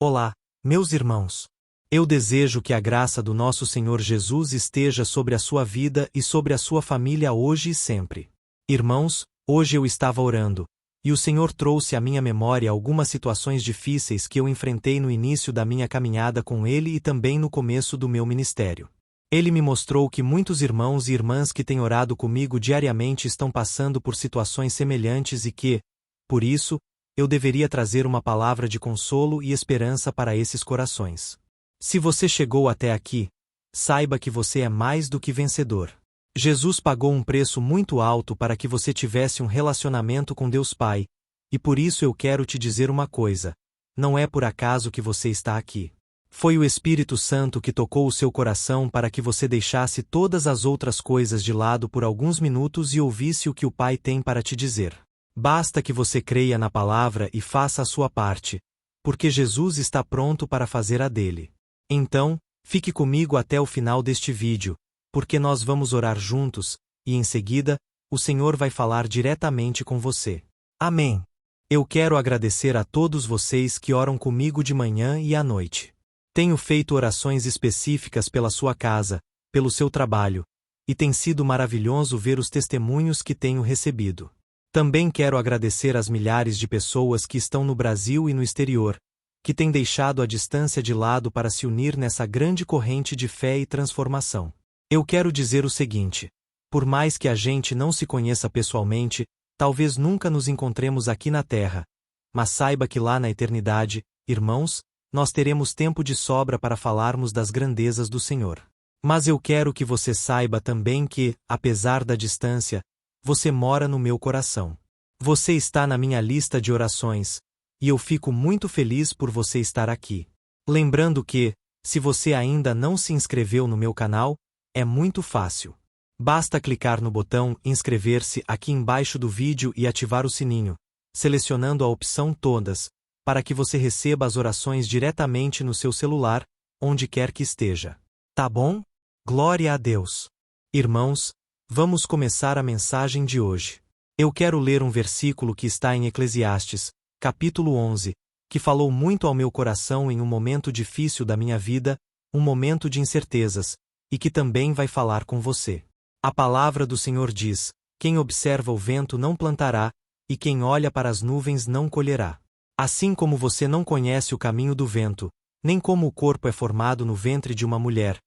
Olá, meus irmãos. Eu desejo que a graça do nosso Senhor Jesus esteja sobre a sua vida e sobre a sua família hoje e sempre. Irmãos, hoje eu estava orando, e o Senhor trouxe à minha memória algumas situações difíceis que eu enfrentei no início da minha caminhada com Ele e também no começo do meu ministério. Ele me mostrou que muitos irmãos e irmãs que têm orado comigo diariamente estão passando por situações semelhantes e que, por isso, eu deveria trazer uma palavra de consolo e esperança para esses corações. Se você chegou até aqui, saiba que você é mais do que vencedor. Jesus pagou um preço muito alto para que você tivesse um relacionamento com Deus Pai, e por isso eu quero te dizer uma coisa: não é por acaso que você está aqui. Foi o Espírito Santo que tocou o seu coração para que você deixasse todas as outras coisas de lado por alguns minutos e ouvisse o que o Pai tem para te dizer. Basta que você creia na palavra e faça a sua parte, porque Jesus está pronto para fazer a dele. Então, fique comigo até o final deste vídeo, porque nós vamos orar juntos, e em seguida, o Senhor vai falar diretamente com você. Amém. Eu quero agradecer a todos vocês que oram comigo de manhã e à noite. Tenho feito orações específicas pela sua casa, pelo seu trabalho, e tem sido maravilhoso ver os testemunhos que tenho recebido. Também quero agradecer às milhares de pessoas que estão no Brasil e no exterior, que têm deixado a distância de lado para se unir nessa grande corrente de fé e transformação. Eu quero dizer o seguinte: por mais que a gente não se conheça pessoalmente, talvez nunca nos encontremos aqui na Terra, mas saiba que lá na eternidade, irmãos, nós teremos tempo de sobra para falarmos das grandezas do Senhor. Mas eu quero que você saiba também que, apesar da distância, você mora no meu coração. Você está na minha lista de orações, e eu fico muito feliz por você estar aqui. Lembrando que, se você ainda não se inscreveu no meu canal, é muito fácil. Basta clicar no botão inscrever-se aqui embaixo do vídeo e ativar o sininho, selecionando a opção Todas, para que você receba as orações diretamente no seu celular, onde quer que esteja. Tá bom? Glória a Deus. Irmãos, vamos começar a mensagem de hoje. Eu quero ler um versículo que está em Eclesiastes, capítulo 11, que falou muito ao meu coração em um momento difícil da minha vida, um momento de incertezas, e que também vai falar com você. A palavra do Senhor diz: quem observa o vento não plantará, e quem olha para as nuvens não colherá. Assim como você não conhece o caminho do vento, nem como o corpo é formado no ventre de uma mulher,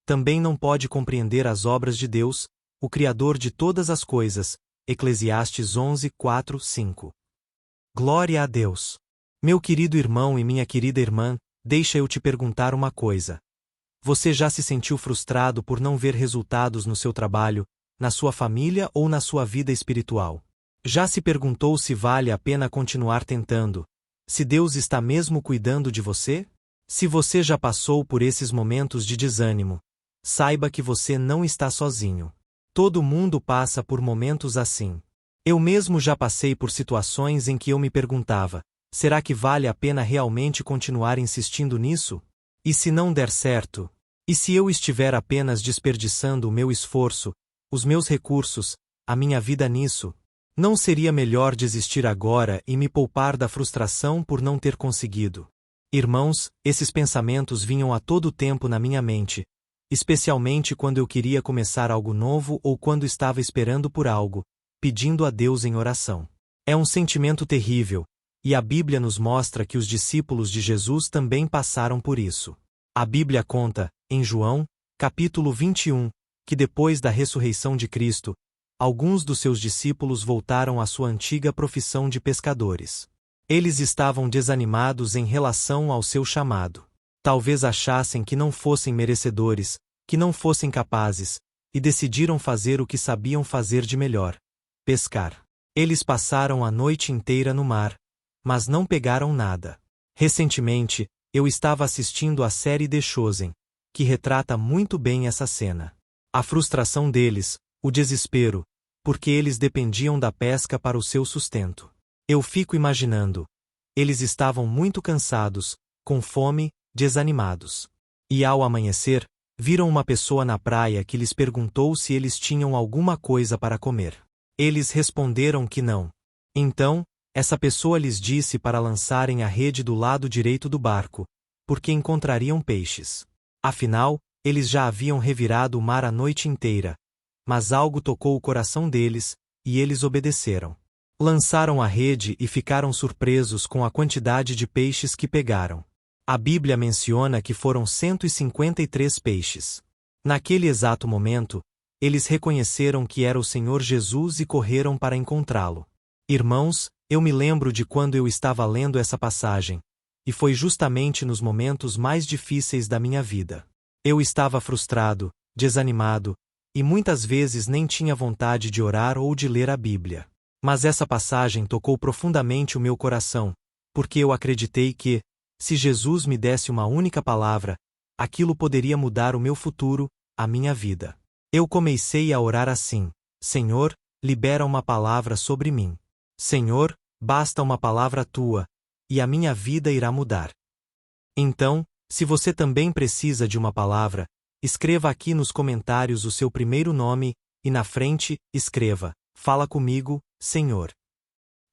também não pode compreender as obras de Deus, o Criador de todas as coisas. Eclesiastes 11, 4, 5. Glória a Deus. Meu querido irmão e minha querida irmã, deixa eu te perguntar uma coisa. Você já se sentiu frustrado por não ver resultados no seu trabalho, na sua família ou na sua vida espiritual? Já se perguntou se vale a pena continuar tentando? Se Deus está mesmo cuidando de você? Se você já passou por esses momentos de desânimo, saiba que você não está sozinho. Todo mundo passa por momentos assim. Eu mesmo já passei por situações em que eu me perguntava: será que vale a pena realmente continuar insistindo nisso? E se não der certo? E se eu estiver apenas desperdiçando o meu esforço, os meus recursos, a minha vida nisso? Não seria melhor desistir agora e me poupar da frustração por não ter conseguido? Irmãos, esses pensamentos vinham a todo tempo na minha mente, especialmente quando eu queria começar algo novo ou quando estava esperando por algo, pedindo a Deus em oração. É um sentimento terrível, e a Bíblia nos mostra que os discípulos de Jesus também passaram por isso. A Bíblia conta, em João, capítulo 21, que depois da ressurreição de Cristo, alguns dos seus discípulos voltaram à sua antiga profissão de pescadores. Eles estavam desanimados em relação ao seu chamado. Talvez achassem que não fossem merecedores, que não fossem capazes, e decidiram fazer o que sabiam fazer de melhor: pescar. Eles passaram a noite inteira no mar, mas não pegaram nada. Recentemente, eu estava assistindo a série The Chosen, que retrata muito bem essa cena. A frustração deles, o desespero, porque eles dependiam da pesca para o seu sustento. Eu fico imaginando. Eles estavam muito cansados, com fome, desanimados. E ao amanhecer, viram uma pessoa na praia que lhes perguntou se eles tinham alguma coisa para comer. Eles responderam que não. Então, Essa pessoa lhes disse para lançarem a rede do lado direito do barco, porque encontrariam peixes. Afinal, eles já haviam revirado o mar a noite inteira, mas algo tocou o coração deles, e eles obedeceram. Lançaram a rede e ficaram surpresos com a quantidade de peixes que pegaram. A Bíblia menciona que foram 153 peixes. Naquele exato momento, eles reconheceram que era o Senhor Jesus e correram para encontrá-lo. Irmãos, eu me lembro de quando eu estava lendo essa passagem, e foi justamente nos momentos mais difíceis da minha vida. Eu estava frustrado, desanimado, e muitas vezes nem tinha vontade de orar ou de ler a Bíblia. Mas essa passagem tocou profundamente o meu coração, porque eu acreditei que, se Jesus me desse uma única palavra, aquilo poderia mudar o meu futuro, a minha vida. Eu comecei a orar assim: Senhor, libera uma palavra sobre mim. Senhor, basta uma palavra tua, e a minha vida irá mudar. Então, se você também precisa de uma palavra, escreva aqui nos comentários o seu primeiro nome, e na frente, escreva: Fala comigo, Senhor.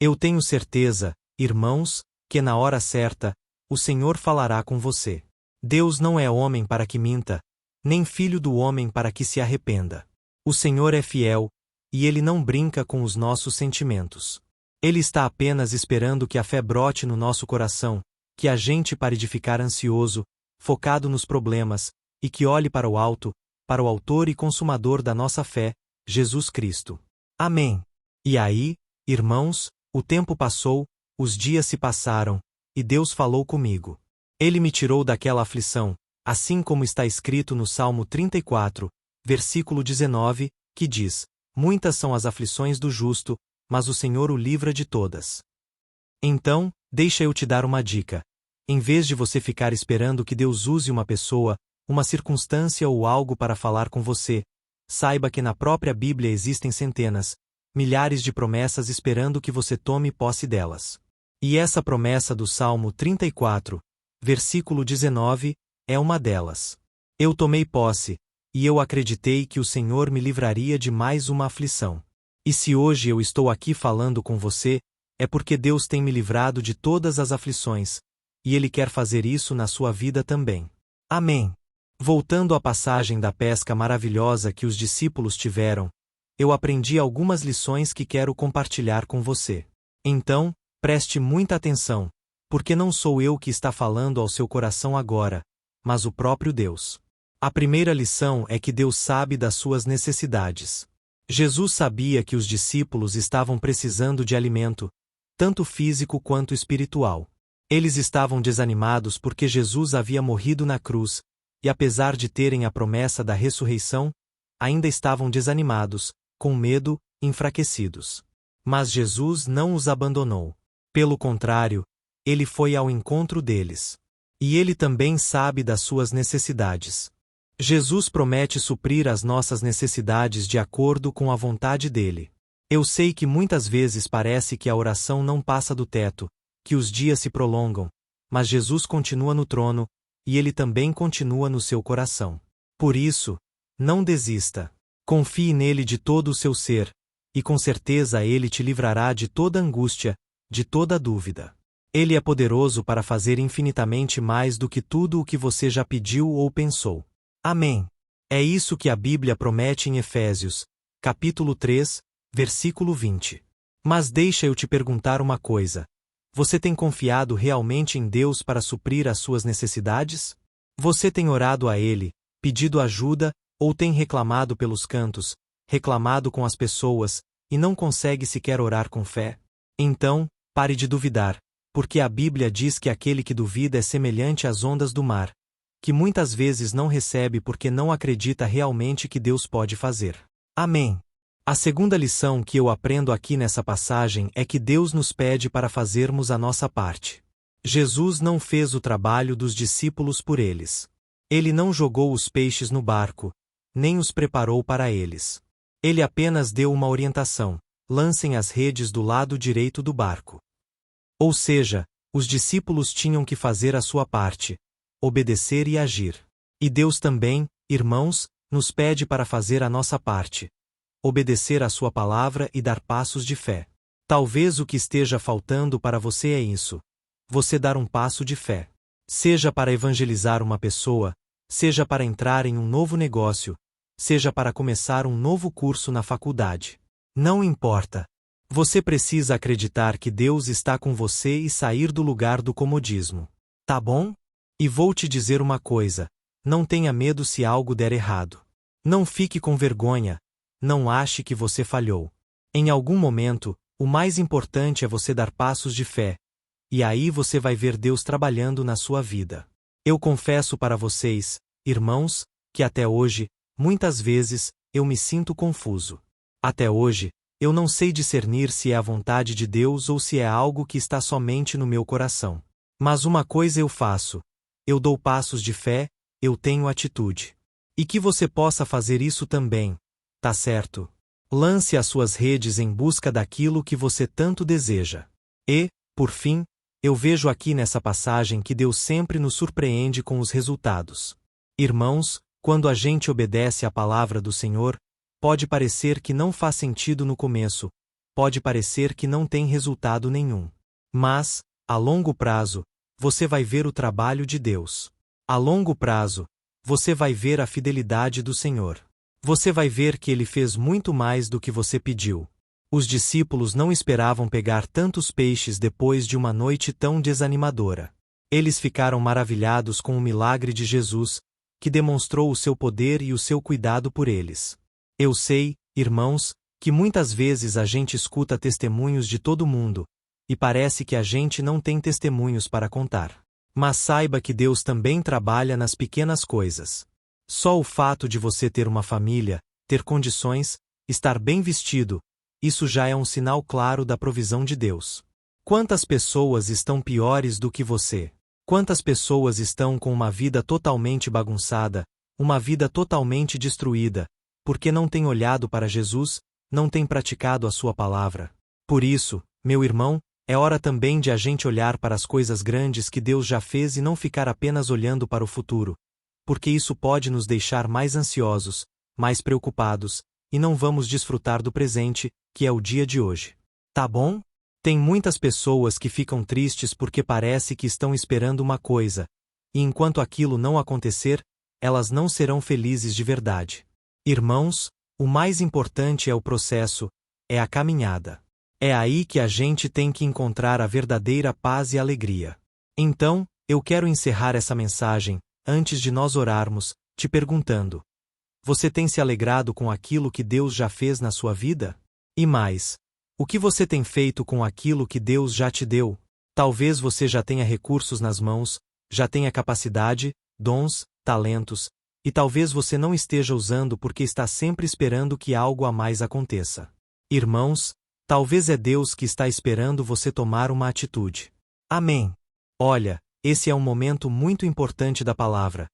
Eu tenho certeza, irmãos, que na hora certa, o Senhor falará com você. Deus não é homem para que minta, nem filho do homem para que se arrependa. O Senhor é fiel, e Ele não brinca com os nossos sentimentos. Ele está apenas esperando que a fé brote no nosso coração, que a gente pare de ficar ansioso, focado nos problemas, e que olhe para o alto, para o autor e consumador da nossa fé, Jesus Cristo. Amém. E aí, irmãos, o tempo passou, os dias se passaram, e Deus falou comigo. Ele me tirou daquela aflição, assim como está escrito no Salmo 34, versículo 19, que diz: Muitas são as aflições do justo, mas o Senhor o livra de todas. Então, deixa eu te dar uma dica. Em vez de você ficar esperando que Deus use uma pessoa, uma circunstância ou algo para falar com você, saiba que na própria Bíblia existem centenas, milhares de promessas esperando que você tome posse delas. E essa promessa do Salmo 34, versículo 19, é uma delas. Eu tomei posse, e eu acreditei que o Senhor me livraria de mais uma aflição. E se hoje eu estou aqui falando com você, é porque Deus tem me livrado de todas as aflições, e Ele quer fazer isso na sua vida também. Amém. Voltando à passagem da pesca maravilhosa que os discípulos tiveram, eu aprendi algumas lições que quero compartilhar com você. Então, preste muita atenção, porque não sou eu que está falando ao seu coração agora, mas o próprio Deus. A primeira lição é que Deus sabe das suas necessidades. Jesus sabia que os discípulos estavam precisando de alimento, tanto físico quanto espiritual. Eles estavam desanimados porque Jesus havia morrido na cruz, e apesar de terem a promessa da ressurreição, ainda estavam desanimados, com medo, enfraquecidos. Mas Jesus não os abandonou. Pelo contrário, Ele foi ao encontro deles. E Ele também sabe das suas necessidades. Jesus promete suprir as nossas necessidades de acordo com a vontade dele. Eu sei que muitas vezes parece que a oração não passa do teto, que os dias se prolongam, mas Jesus continua no trono, e Ele também continua no seu coração. Por isso, não desista. Confie nele de todo o seu ser, e com certeza Ele te livrará de toda angústia, de toda dúvida. Ele é poderoso para fazer infinitamente mais do que tudo o que você já pediu ou pensou. Amém. É isso que a Bíblia promete em Efésios, capítulo 3, versículo 20. Mas deixa eu te perguntar uma coisa. Você tem confiado realmente em Deus para suprir as suas necessidades? Você tem orado a Ele, pedido ajuda, ou tem reclamado pelos cantos, reclamado com as pessoas, e não consegue sequer orar com fé? Então, pare de duvidar, porque a Bíblia diz que aquele que duvida é semelhante às ondas do mar, que muitas vezes não recebe porque não acredita realmente que Deus pode fazer. Amém. A segunda lição que eu aprendo aqui nessa passagem é que Deus nos pede para fazermos a nossa parte. Jesus não fez o trabalho dos discípulos por eles. Ele não jogou os peixes no barco, nem os preparou para eles. Ele apenas deu uma orientação: lancem as redes do lado direito do barco. Ou seja, os discípulos tinham que fazer a sua parte, obedecer e agir. E Deus também, irmãos, nos pede para fazer a nossa parte, obedecer à sua palavra e dar passos de fé. Talvez o que esteja faltando para você é isso: você dar um passo de fé. Seja para evangelizar uma pessoa, seja para entrar em um novo negócio, seja para começar um novo curso na faculdade. Não importa. Você precisa acreditar que Deus está com você e sair do lugar do comodismo. Tá bom? E vou te dizer uma coisa: não tenha medo se algo der errado. Não fique com vergonha, não ache que você falhou. Em algum momento, o mais importante é você dar passos de fé, e aí você vai ver Deus trabalhando na sua vida. Eu confesso para vocês, irmãos, que até hoje, muitas vezes, eu me sinto confuso. Até hoje, eu não sei discernir se é a vontade de Deus ou se é algo que está somente no meu coração. Mas uma coisa eu faço: eu dou passos de fé, eu tenho atitude. E que você possa fazer isso também, tá certo? Lance as suas redes em busca daquilo que você tanto deseja. E, por fim, eu vejo aqui nessa passagem que Deus sempre nos surpreende com os resultados. Irmãos, quando a gente obedece à palavra do Senhor, pode parecer que não faz sentido no começo, pode parecer que não tem resultado nenhum. Mas, a longo prazo, você vai ver o trabalho de Deus. A longo prazo, você vai ver a fidelidade do Senhor. Você vai ver que Ele fez muito mais do que você pediu. Os discípulos não esperavam pegar tantos peixes depois de uma noite tão desanimadora. Eles ficaram maravilhados com o milagre de Jesus, que demonstrou o seu poder e o seu cuidado por eles. Eu sei, irmãos, que muitas vezes a gente escuta testemunhos de todo mundo, e parece que a gente não tem testemunhos para contar. Mas saiba que Deus também trabalha nas pequenas coisas. Só o fato de você ter uma família, ter condições, estar bem vestido, isso já é um sinal claro da provisão de Deus. Quantas pessoas estão piores do que você? Quantas pessoas estão com uma vida totalmente bagunçada, uma vida totalmente destruída, porque não têm olhado para Jesus, não têm praticado a sua palavra? Por isso, meu irmão, é hora também de a gente olhar para as coisas grandes que Deus já fez e não ficar apenas olhando para o futuro, porque isso pode nos deixar mais ansiosos, mais preocupados, e não vamos desfrutar do presente, que é o dia de hoje. Tá bom? Tem muitas pessoas que ficam tristes porque parece que estão esperando uma coisa, e enquanto aquilo não acontecer, elas não serão felizes de verdade. Irmãos, o mais importante é o processo, é a caminhada. É aí que a gente tem que encontrar a verdadeira paz e alegria. Então, eu quero encerrar essa mensagem, antes de nós orarmos, te perguntando: você tem se alegrado com aquilo que Deus já fez na sua vida? E mais, o que você tem feito com aquilo que Deus já te deu? Talvez você já tenha recursos nas mãos, já tenha capacidade, dons, talentos, e talvez você não esteja usando porque está sempre esperando que algo a mais aconteça. Irmãos, talvez é Deus que está esperando você tomar uma atitude. Amém. Olha, esse é um momento muito importante da palavra,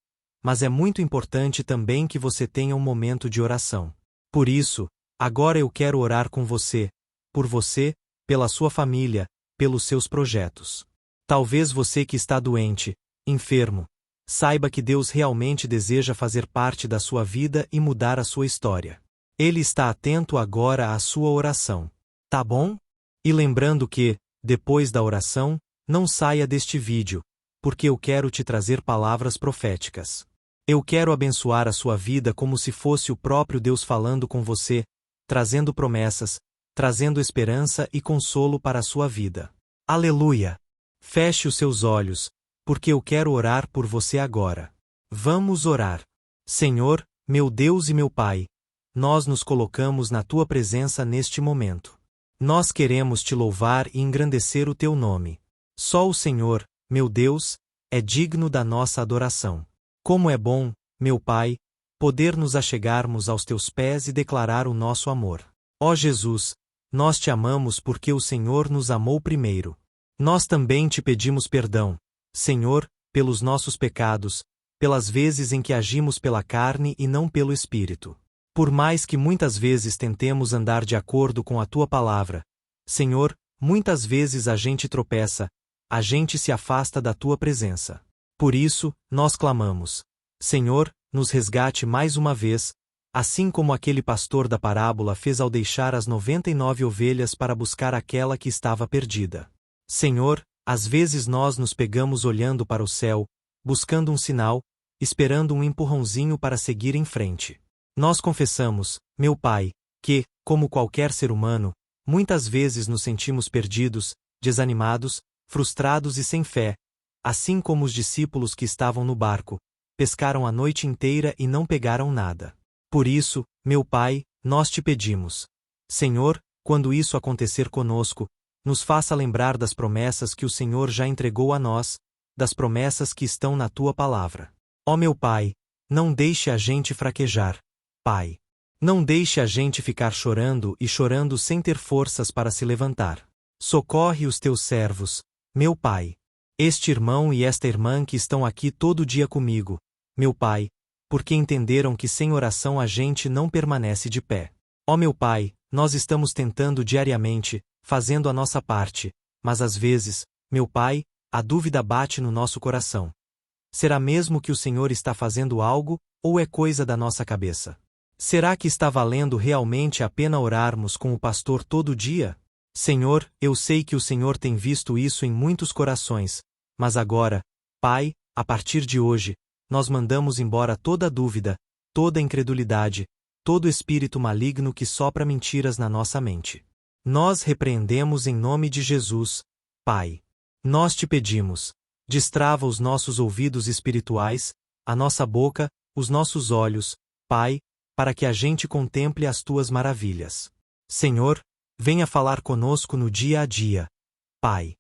mas é muito importante também que você tenha um momento de oração. Por isso, agora eu quero orar com você, por você, pela sua família, pelos seus projetos. Talvez você que está doente, enfermo, saiba que Deus realmente deseja fazer parte da sua vida e mudar a sua história. Ele está atento agora à sua oração. Tá bom? E lembrando que, depois da oração, não saia deste vídeo, porque eu quero te trazer palavras proféticas. Eu quero abençoar a sua vida como se fosse o próprio Deus falando com você, trazendo promessas, trazendo esperança e consolo para a sua vida. Aleluia! Feche os seus olhos, porque eu quero orar por você agora. Vamos orar. Senhor, meu Deus e meu Pai, nós nos colocamos na tua presença neste momento. Nós queremos te louvar e engrandecer o teu nome. Só o Senhor, meu Deus, é digno da nossa adoração. Como é bom, meu Pai, poder nos achegarmos aos teus pés e declarar o nosso amor. Ó Jesus, nós te amamos porque o Senhor nos amou primeiro. Nós também te pedimos perdão, Senhor, pelos nossos pecados, pelas vezes em que agimos pela carne e não pelo Espírito. Por mais que muitas vezes tentemos andar de acordo com a tua palavra, Senhor, muitas vezes a gente tropeça, a gente se afasta da tua presença. Por isso, nós clamamos: Senhor, nos resgate mais uma vez, Assim como aquele pastor da parábola fez ao deixar as 99 ovelhas para buscar aquela que estava perdida. Senhor, às vezes nós nos pegamos olhando para o céu, buscando um sinal, esperando um empurrãozinho para seguir em frente. Nós confessamos, meu Pai, que, como qualquer ser humano, muitas vezes nos sentimos perdidos, desanimados, frustrados e sem fé, assim como os discípulos que estavam no barco, pescaram a noite inteira e não pegaram nada. Por isso, meu Pai, nós te pedimos. Senhor, quando isso acontecer conosco, nos faça lembrar das promessas que o Senhor já entregou a nós, das promessas que estão na tua palavra. Ó meu Pai, não deixe a gente fraquejar, Pai. Não deixe a gente ficar chorando e chorando sem ter forças para se levantar. Socorre os teus servos, meu Pai. Este irmão e esta irmã que estão aqui todo dia comigo, meu Pai, porque entenderam que sem oração a gente não permanece de pé. Ó meu Pai, nós estamos tentando diariamente, fazendo a nossa parte, mas às vezes, meu Pai, a dúvida bate no nosso coração. Será mesmo que o Senhor está fazendo algo, ou é coisa da nossa cabeça? Será que está valendo realmente a pena orarmos com o pastor todo dia? Senhor, eu sei que o Senhor tem visto isso em muitos corações, mas agora, Pai, a partir de hoje, nós mandamos embora toda dúvida, toda incredulidade, todo espírito maligno que sopra mentiras na nossa mente. Nós repreendemos em nome de Jesus, Pai. Nós te pedimos, destrava os nossos ouvidos espirituais, a nossa boca, os nossos olhos, Pai, para que a gente contemple as tuas maravilhas. Senhor, venha falar conosco no dia a dia, Pai.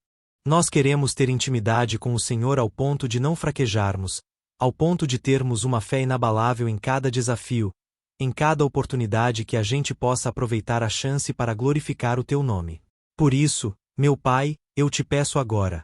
Nós queremos ter intimidade com o Senhor ao ponto de não fraquejarmos, ao ponto de termos uma fé inabalável em cada desafio, em cada oportunidade que a gente possa aproveitar a chance para glorificar o teu nome. Por isso, meu Pai, eu te peço agora.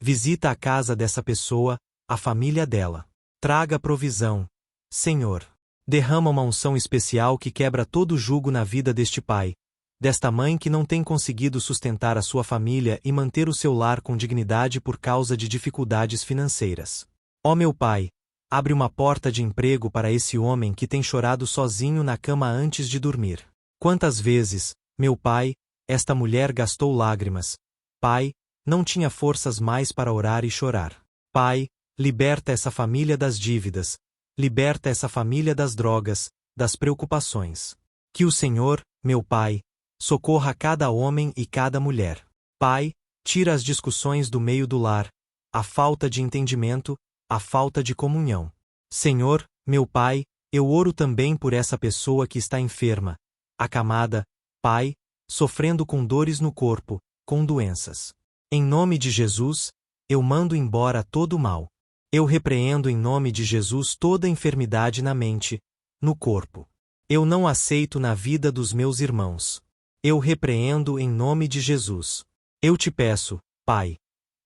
Visita a casa dessa pessoa, a família dela. Traga provisão. Senhor, derrama uma unção especial que quebra todo jugo na vida deste pai, desta mãe que não tem conseguido sustentar a sua família e manter o seu lar com dignidade por causa de dificuldades financeiras. Ó meu Pai, abre uma porta de emprego para esse homem que tem chorado sozinho na cama antes de dormir. Quantas vezes, meu Pai, esta mulher gastou lágrimas. Pai, não tinha forças mais para orar e chorar. Pai, liberta essa família das dívidas, liberta essa família das drogas, das preocupações. Que o Senhor, meu Pai, socorra cada homem e cada mulher. Pai, tira as discussões do meio do lar, a falta de entendimento, a falta de comunhão. Senhor, meu Pai, eu oro também por essa pessoa que está enferma, acamada, Pai, sofrendo com dores no corpo, com doenças. Em nome de Jesus, eu mando embora todo o mal. Eu repreendo em nome de Jesus toda enfermidade na mente, no corpo. Eu não aceito na vida dos meus irmãos. Eu repreendo em nome de Jesus. Eu te peço, Pai,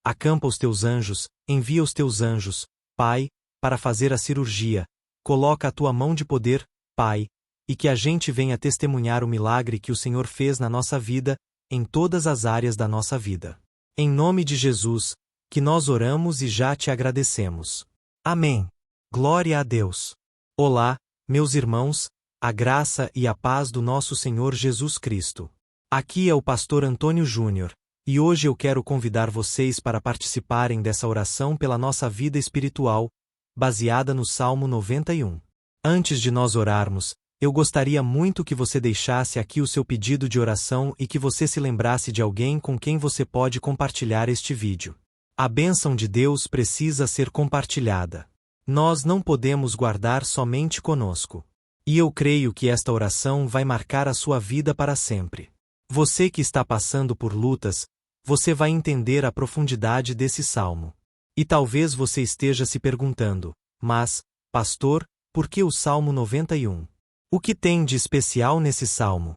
acampa os teus anjos, envia os teus anjos, Pai, para fazer a cirurgia, coloca a tua mão de poder, Pai, e que a gente venha testemunhar o milagre que o Senhor fez na nossa vida, em todas as áreas da nossa vida. Em nome de Jesus, que nós oramos e já te agradecemos. Amém. Glória a Deus. Olá, meus irmãos, a graça e a paz do nosso Senhor Jesus Cristo. Aqui é o pastor Antônio Júnior, e hoje eu quero convidar vocês para participarem dessa oração pela nossa vida espiritual, baseada no Salmo 91. Antes de nós orarmos, eu gostaria muito que você deixasse aqui o seu pedido de oração e que você se lembrasse de alguém com quem você pode compartilhar este vídeo. A bênção de Deus precisa ser compartilhada. Nós não podemos guardar somente conosco. E eu creio que esta oração vai marcar a sua vida para sempre. Você que está passando por lutas, você vai entender a profundidade desse salmo. E talvez você esteja se perguntando, mas, pastor, por que o Salmo 91? O que tem de especial nesse salmo?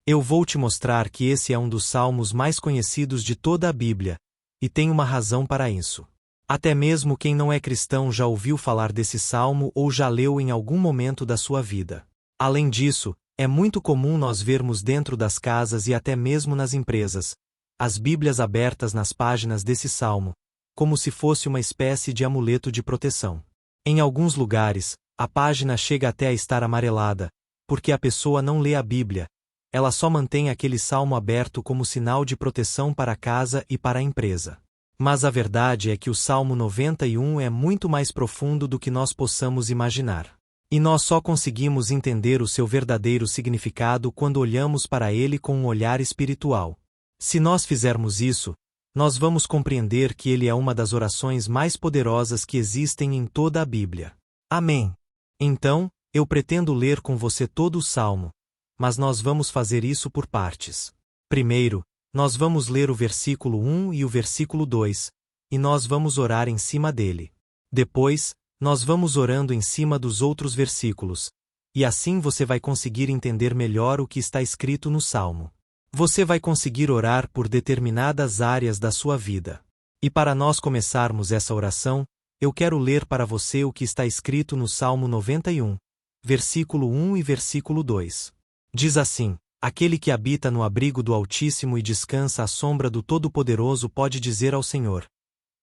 Eu vou te mostrar que esse é um dos salmos mais conhecidos de toda a Bíblia, e tem uma razão para isso. Até mesmo quem não é cristão já ouviu falar desse salmo ou já leu em algum momento da sua vida. Além disso, é muito comum nós vermos dentro das casas e até mesmo nas empresas, as Bíblias abertas nas páginas desse salmo, como se fosse uma espécie de amuleto de proteção. Em alguns lugares, a página chega até a estar amarelada, porque a pessoa não lê a Bíblia, ela só mantém aquele salmo aberto como sinal de proteção para a casa e para a empresa. Mas a verdade é que o Salmo 91 é muito mais profundo do que nós possamos imaginar. E nós só conseguimos entender o seu verdadeiro significado quando olhamos para ele com um olhar espiritual. Se nós fizermos isso, nós vamos compreender que ele é uma das orações mais poderosas que existem em toda a Bíblia. Amém. Então, eu pretendo ler com você todo o Salmo, mas nós vamos fazer isso por partes. Primeiro, nós vamos ler o versículo 1 e o versículo 2, e nós vamos orar em cima dele. Depois, nós vamos orando em cima dos outros versículos, e assim você vai conseguir entender melhor o que está escrito no Salmo. Você vai conseguir orar por determinadas áreas da sua vida. E para nós começarmos essa oração, eu quero ler para você o que está escrito no Salmo 91, versículo 1 e versículo 2. Diz assim: Aquele que habita no abrigo do Altíssimo e descansa à sombra do Todo-Poderoso pode dizer ao Senhor: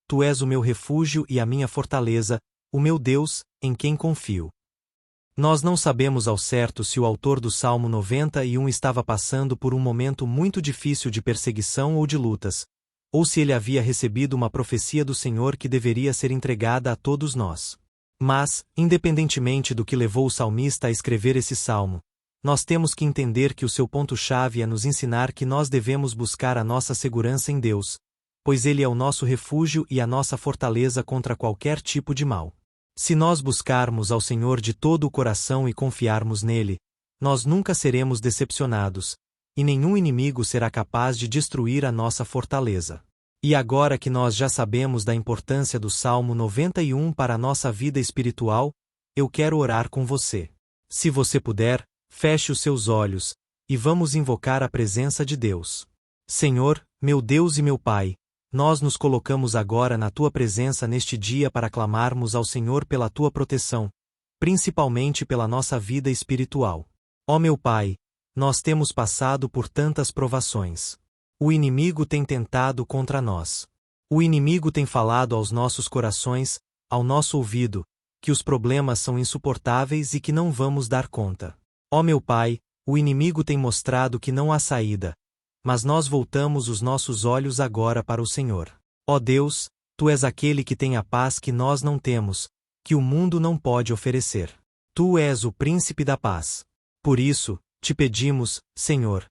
Tu és o meu refúgio e a minha fortaleza, o meu Deus, em quem confio. Nós não sabemos ao certo se o autor do Salmo 91 estava passando por um momento muito difícil de perseguição ou de lutas, ou se ele havia recebido uma profecia do Senhor que deveria ser entregada a todos nós. Mas, independentemente do que levou o salmista a escrever esse salmo, nós temos que entender que o seu ponto-chave é nos ensinar que nós devemos buscar a nossa segurança em Deus, pois Ele é o nosso refúgio e a nossa fortaleza contra qualquer tipo de mal. Se nós buscarmos ao Senhor de todo o coração e confiarmos nele, nós nunca seremos decepcionados, e nenhum inimigo será capaz de destruir a nossa fortaleza. E agora que nós já sabemos da importância do Salmo 91 para a nossa vida espiritual, eu quero orar com você. Se você puder, feche os seus olhos, e vamos invocar a presença de Deus. Senhor, meu Deus e meu Pai, nós nos colocamos agora na Tua presença neste dia para clamarmos ao Senhor pela Tua proteção, principalmente pela nossa vida espiritual. Ó meu Pai, nós temos passado por tantas provações. O inimigo tem tentado contra nós. O inimigo tem falado aos nossos corações, ao nosso ouvido, que os problemas são insuportáveis e que não vamos dar conta. Ó meu Pai, o inimigo tem mostrado que não há saída, mas nós voltamos os nossos olhos agora para o Senhor. Ó Deus, Tu és aquele que tem a paz que nós não temos, que o mundo não pode oferecer. Tu és o príncipe da paz. Por isso, te pedimos, Senhor,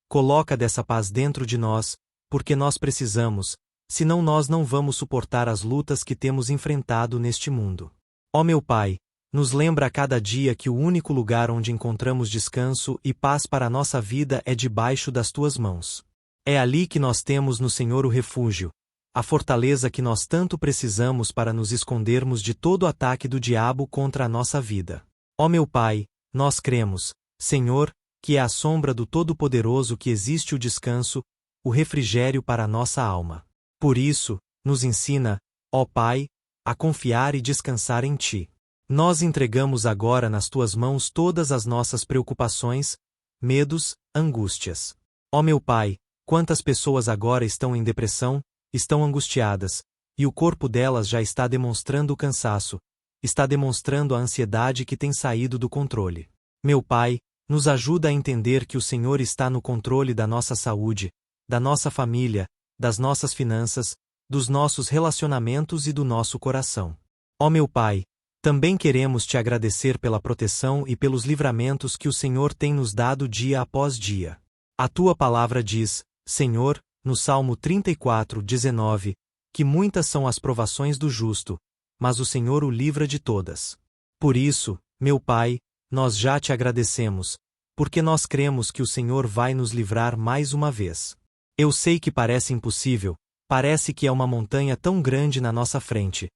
coloca dessa paz dentro de nós, porque nós precisamos, senão nós não vamos suportar as lutas que temos enfrentado neste mundo. Ó meu Pai, nos lembra a cada dia que o único lugar onde encontramos descanso e paz para a nossa vida é debaixo das Tuas mãos. É ali que nós temos no Senhor o refúgio, a fortaleza que nós tanto precisamos para nos escondermos de todo ataque do diabo contra a nossa vida. Ó meu Pai, nós cremos, Senhor, que é à sombra do Todo-Poderoso que existe o descanso, o refrigério para a nossa alma. Por isso, nos ensina, ó Pai, a confiar e descansar em Ti. Nós entregamos agora nas Tuas mãos todas as nossas preocupações, medos, angústias. Ó meu Pai, quantas pessoas agora estão em depressão, estão angustiadas, e o corpo delas já está demonstrando o cansaço, está demonstrando a ansiedade que tem saído do controle. Meu Pai, nos ajuda a entender que o Senhor está no controle da nossa saúde, da nossa família, das nossas finanças, dos nossos relacionamentos e do nosso coração. Ó meu Pai, também queremos Te agradecer pela proteção e pelos livramentos que o Senhor tem nos dado dia após dia. A Tua palavra diz, Senhor, no Salmo 34:19, que muitas são as provações do justo, mas o Senhor o livra de todas. Por isso, meu Pai, nós já Te agradecemos, porque nós cremos que o Senhor vai nos livrar mais uma vez. Eu sei que parece impossível, parece que é uma montanha tão grande na nossa frente,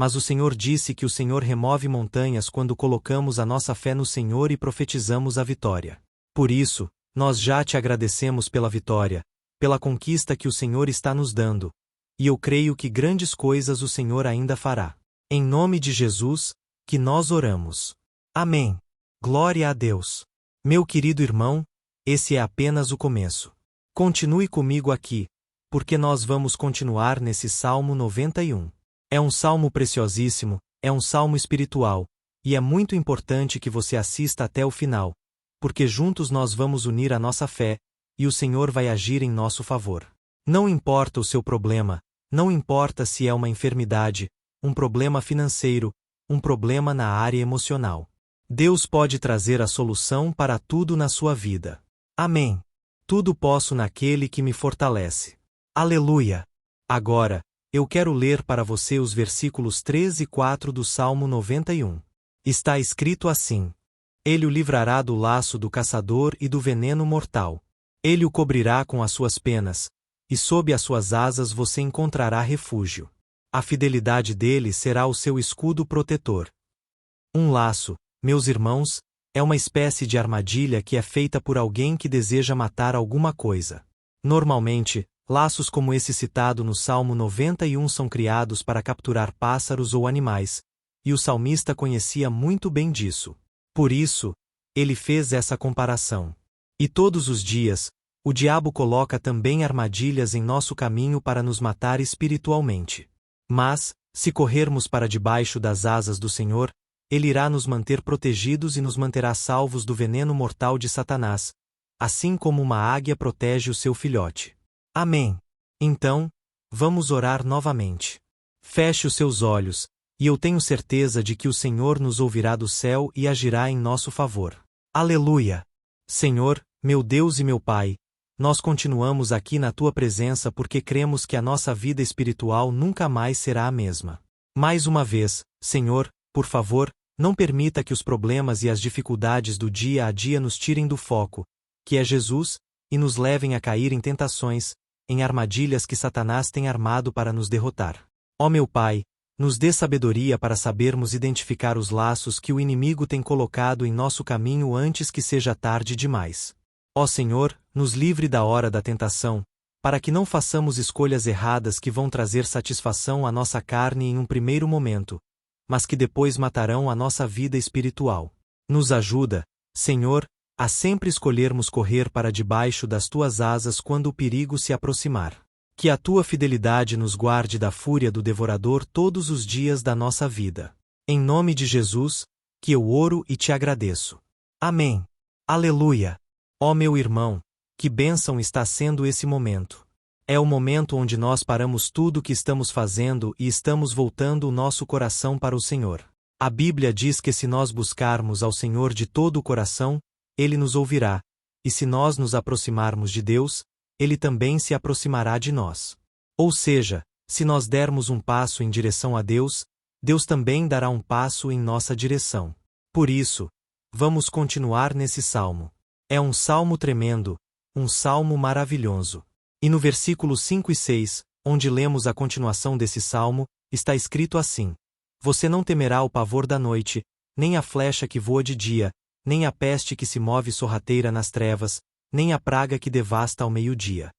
mas o Senhor disse que o Senhor remove montanhas quando colocamos a nossa fé no Senhor e profetizamos a vitória. Por isso, nós já Te agradecemos pela vitória, pela conquista que o Senhor está nos dando, e eu creio que grandes coisas o Senhor ainda fará. Em nome de Jesus, que nós oramos. Amém. Glória a Deus. Meu querido irmão, esse é apenas o começo. Continue comigo aqui, porque nós vamos continuar nesse Salmo 91. É um salmo preciosíssimo, é um salmo espiritual, e é muito importante que você assista até o final, porque juntos nós vamos unir a nossa fé, e o Senhor vai agir em nosso favor. Não importa o seu problema, não importa se é uma enfermidade, um problema financeiro, um problema na área emocional. Deus pode trazer a solução para tudo na sua vida. Amém. Tudo posso naquele que me fortalece. Aleluia! Agora, eu quero ler para você os versículos 3 e 4 do Salmo 91. Está escrito assim: Ele o livrará do laço do caçador e do veneno mortal. Ele o cobrirá com as suas penas, e sob as suas asas você encontrará refúgio. A fidelidade dele será o seu escudo protetor. Um laço, meus irmãos, é uma espécie de armadilha que é feita por alguém que deseja matar alguma coisa. Normalmente, laços como esse citado no Salmo 91 são criados para capturar pássaros ou animais, e o salmista conhecia muito bem disso. Por isso, ele fez essa comparação. E todos os dias, o diabo coloca também armadilhas em nosso caminho para nos matar espiritualmente. Mas, se corrermos para debaixo das asas do Senhor, Ele irá nos manter protegidos e nos manterá salvos do veneno mortal de Satanás, assim como uma águia protege o seu filhote. Amém. Então, vamos orar novamente. Feche os seus olhos, e eu tenho certeza de que o Senhor nos ouvirá do céu e agirá em nosso favor. Aleluia! Senhor, meu Deus e meu Pai, nós continuamos aqui na Tua presença porque cremos que a nossa vida espiritual nunca mais será a mesma. Mais uma vez, Senhor, por favor, não permita que os problemas e as dificuldades do dia a dia nos tirem do foco, que é Jesus, e nos levem a cair em tentações, em armadilhas que Satanás tem armado para nos derrotar. Ó meu Pai, nos dê sabedoria para sabermos identificar os laços que o inimigo tem colocado em nosso caminho antes que seja tarde demais. Ó Senhor, nos livre da hora da tentação, para que não façamos escolhas erradas que vão trazer satisfação à nossa carne em um primeiro momento, mas que depois matarão a nossa vida espiritual. Nos ajuda, Senhor, a sempre escolhermos correr para debaixo das Tuas asas quando o perigo se aproximar. Que a Tua fidelidade nos guarde da fúria do devorador todos os dias da nossa vida. Em nome de Jesus, que eu oro e te agradeço. Amém. Aleluia! Ó meu irmão, que bênção está sendo esse momento. É o momento onde nós paramos tudo o que estamos fazendo e estamos voltando o nosso coração para o Senhor. A Bíblia diz que se nós buscarmos ao Senhor de todo o coração, Ele nos ouvirá, e se nós nos aproximarmos de Deus, Ele também se aproximará de nós. Ou seja, se nós dermos um passo em direção a Deus, Deus também dará um passo em nossa direção. Por isso, vamos continuar nesse salmo. É um salmo tremendo, um salmo maravilhoso. E no versículo 5 e 6, onde lemos a continuação desse salmo, está escrito assim: Você não temerá o pavor da noite, nem a flecha que voa de dia, nem a peste que se move sorrateira nas trevas, nem a praga que devasta ao meio-dia.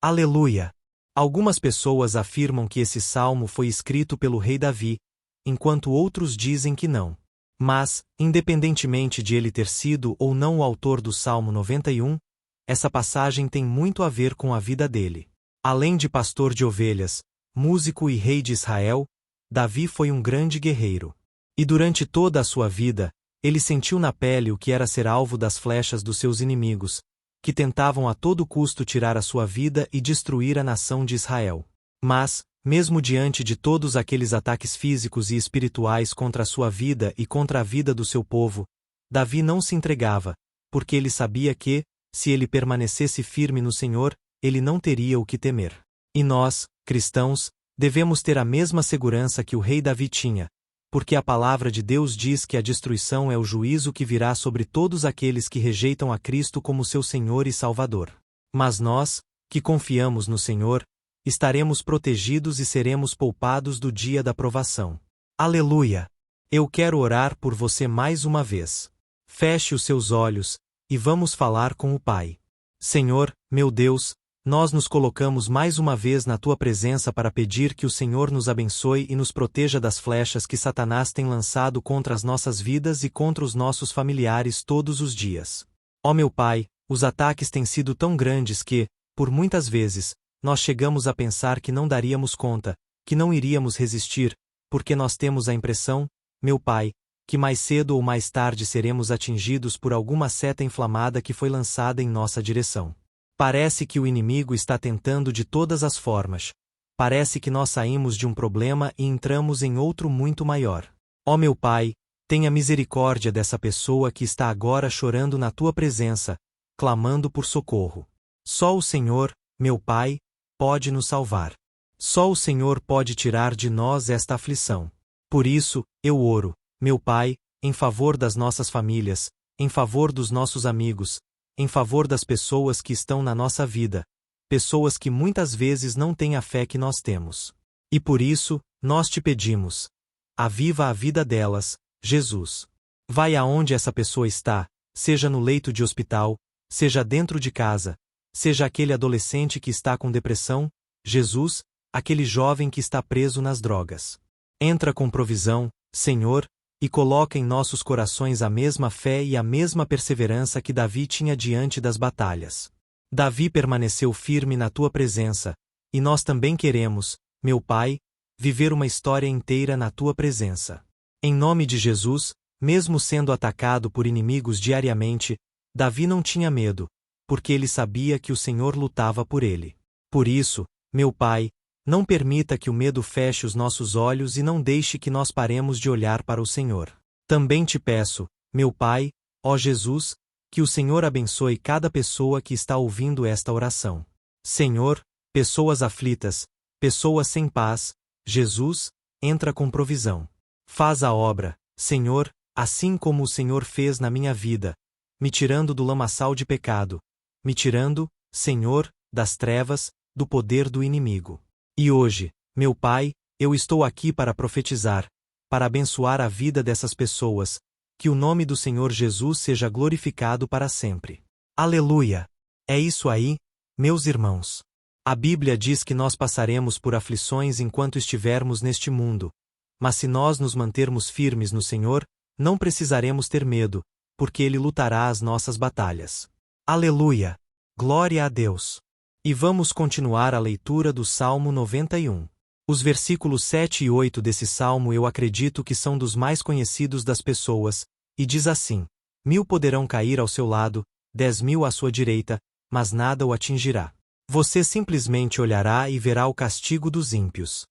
Aleluia! Algumas pessoas afirmam que esse salmo foi escrito pelo rei Davi, enquanto outros dizem que não. Mas, independentemente de ele ter sido ou não o autor do Salmo 91, essa passagem tem muito a ver com a vida dele. Além de pastor de ovelhas, músico e rei de Israel, Davi foi um grande guerreiro. E durante toda a sua vida, ele sentiu na pele o que era ser alvo das flechas dos seus inimigos, que tentavam a todo custo tirar a sua vida e destruir a nação de Israel. Mas, mesmo diante de todos aqueles ataques físicos e espirituais contra a sua vida e contra a vida do seu povo, Davi não se entregava, porque ele sabia que, se ele permanecesse firme no Senhor, ele não teria o que temer. E nós, cristãos, devemos ter a mesma segurança que o rei Davi tinha, porque a palavra de Deus diz que a destruição é o juízo que virá sobre todos aqueles que rejeitam a Cristo como seu Senhor e Salvador. Mas nós, que confiamos no Senhor, estaremos protegidos e seremos poupados do dia da provação. Aleluia! Eu quero orar por você mais uma vez. Feche os seus olhos, e vamos falar com o Pai. Senhor, meu Deus, nós nos colocamos mais uma vez na Tua presença para pedir que o Senhor nos abençoe e nos proteja das flechas que Satanás tem lançado contra as nossas vidas e contra os nossos familiares todos os dias. Ó meu Pai, os ataques têm sido tão grandes que, por muitas vezes, nós chegamos a pensar que não daríamos conta, que não iríamos resistir, porque nós temos a impressão, meu Pai, que mais cedo ou mais tarde seremos atingidos por alguma seta inflamada que foi lançada em nossa direção. Parece que o inimigo está tentando de todas as formas. Parece que nós saímos de um problema e entramos em outro muito maior. Ó meu Pai, tenha misericórdia dessa pessoa que está agora chorando na tua presença, clamando por socorro. Só o Senhor, meu Pai, pode nos salvar. Só o Senhor pode tirar de nós esta aflição. Por isso, eu oro, meu Pai, em favor das nossas famílias, em favor dos nossos amigos, em favor das pessoas que estão na nossa vida, pessoas que muitas vezes não têm a fé que nós temos. E por isso, nós te pedimos: aviva a vida delas, Jesus. Vai aonde essa pessoa está, seja no leito de hospital, seja dentro de casa, seja aquele adolescente que está com depressão, Jesus, aquele jovem que está preso nas drogas. Entra com provisão, Senhor, e coloca em nossos corações a mesma fé e a mesma perseverança que Davi tinha diante das batalhas. Davi permaneceu firme na tua presença, e nós também queremos, meu Pai, viver uma história inteira na tua presença. Em nome de Jesus, mesmo sendo atacado por inimigos diariamente, Davi não tinha medo, porque ele sabia que o Senhor lutava por ele. Por isso, meu Pai, não permita que o medo feche os nossos olhos e não deixe que nós paremos de olhar para o Senhor. Também te peço, meu Pai, ó Jesus, que o Senhor abençoe cada pessoa que está ouvindo esta oração. Senhor, pessoas aflitas, pessoas sem paz, Jesus, entra com provisão. Faz a obra, Senhor, assim como o Senhor fez na minha vida, me tirando do lamaçal de pecado, me tirando, Senhor, das trevas, do poder do inimigo. E hoje, meu Pai, eu estou aqui para profetizar, para abençoar a vida dessas pessoas, que o nome do Senhor Jesus seja glorificado para sempre. Aleluia! É isso aí, meus irmãos. A Bíblia diz que nós passaremos por aflições enquanto estivermos neste mundo, mas se nós nos mantermos firmes no Senhor, não precisaremos ter medo, porque Ele lutará as nossas batalhas. Aleluia! Glória a Deus! E vamos continuar a leitura do Salmo 91. Os versículos 7 e 8 desse salmo eu acredito que são dos mais conhecidos das pessoas, e diz assim: 1000 poderão cair ao seu lado, 10.000 à sua direita, mas nada o atingirá. Você simplesmente olhará e verá o castigo dos ímpios.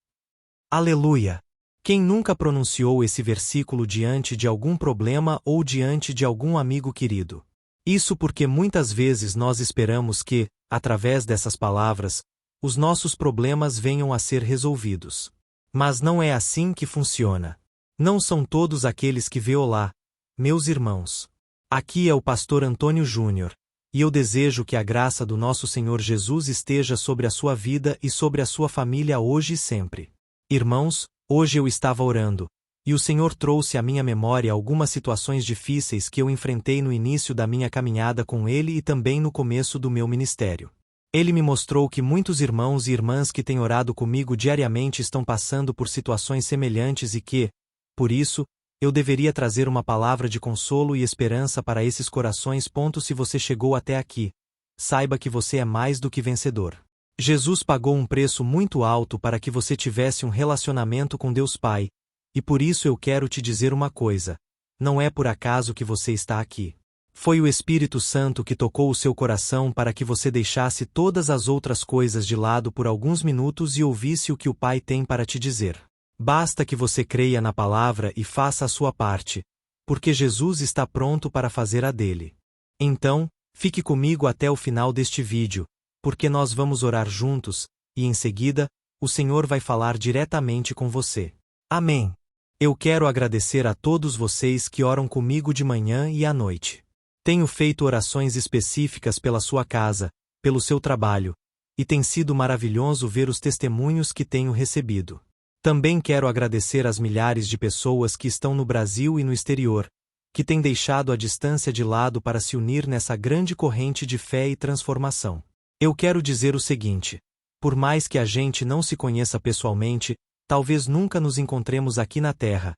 Aleluia! Quem nunca pronunciou esse versículo diante de algum problema ou diante de algum amigo querido? Isso porque muitas vezes nós esperamos que, através dessas palavras, os nossos problemas venham a ser resolvidos. Mas não é assim que funciona. Não são todos aqueles que vê olá, meus irmãos. Aqui é o pastor Antônio Júnior, e eu desejo que a graça do nosso Senhor Jesus esteja sobre a sua vida e sobre a sua família hoje e sempre. Irmãos, hoje eu estava orando, e o Senhor trouxe à minha memória algumas situações difíceis que eu enfrentei no início da minha caminhada com Ele e também no começo do meu ministério. Ele me mostrou que muitos irmãos e irmãs que têm orado comigo diariamente estão passando por situações semelhantes e que, por isso, eu deveria trazer uma palavra de consolo e esperança para esses corações. Se você chegou até aqui, saiba que você é mais do que vencedor. Jesus pagou um preço muito alto para que você tivesse um relacionamento com Deus Pai, e por isso eu quero te dizer uma coisa: não é por acaso que você está aqui. Foi o Espírito Santo que tocou o seu coração para que você deixasse todas as outras coisas de lado por alguns minutos e ouvisse o que o Pai tem para te dizer. Basta que você creia na palavra e faça a sua parte, porque Jesus está pronto para fazer a dele. Então, fique comigo até o final deste vídeo, porque nós vamos orar juntos, e em seguida, o Senhor vai falar diretamente com você. Amém. Eu quero agradecer a todos vocês que oram comigo de manhã e à noite. Tenho feito orações específicas pela sua casa, pelo seu trabalho, e tem sido maravilhoso ver os testemunhos que tenho recebido. Também quero agradecer às milhares de pessoas que estão no Brasil e no exterior, que têm deixado a distância de lado para se unir nessa grande corrente de fé e transformação. Eu quero dizer o seguinte: por mais que a gente não se conheça pessoalmente, talvez nunca nos encontremos aqui na Terra,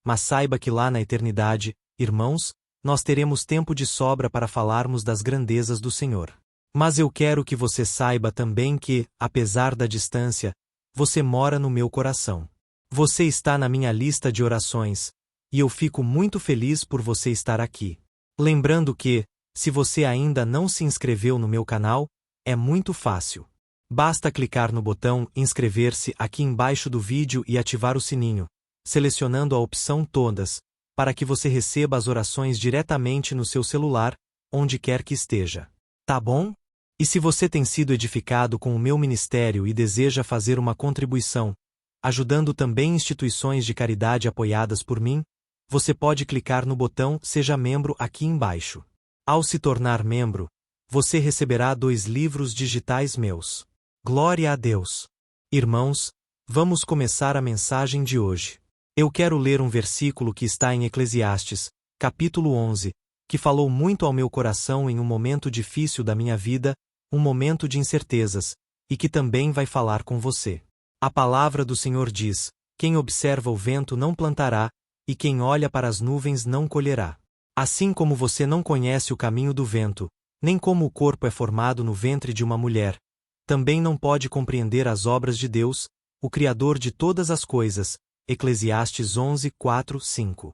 mas saiba que lá na eternidade, irmãos, nós teremos tempo de sobra para falarmos das grandezas do Senhor. Mas eu quero que você saiba também que, apesar da distância, você mora no meu coração. Você está na minha lista de orações, e eu fico muito feliz por você estar aqui. Lembrando que, se você ainda não se inscreveu no meu canal, é muito fácil. Basta clicar no botão inscrever-se aqui embaixo do vídeo e ativar o sininho, selecionando a opção Todas, para que você receba as orações diretamente no seu celular, onde quer que esteja. Tá bom? E se você tem sido edificado com o meu ministério e deseja fazer uma contribuição, ajudando também instituições de caridade apoiadas por mim, você pode clicar no botão Seja Membro aqui embaixo. Ao se tornar membro, você receberá 2 livros digitais meus. Glória a Deus! Irmãos, vamos começar a mensagem de hoje. Eu quero ler um versículo que está em Eclesiastes, capítulo 11, que falou muito ao meu coração em um momento difícil da minha vida, um momento de incertezas, e que também vai falar com você. A palavra do Senhor diz: quem observa o vento não plantará, e quem olha para as nuvens não colherá. Assim como você não conhece o caminho do vento, nem como o corpo é formado no ventre de uma mulher, também não pode compreender as obras de Deus, o Criador de todas as coisas. Eclesiastes 11, 4, 5.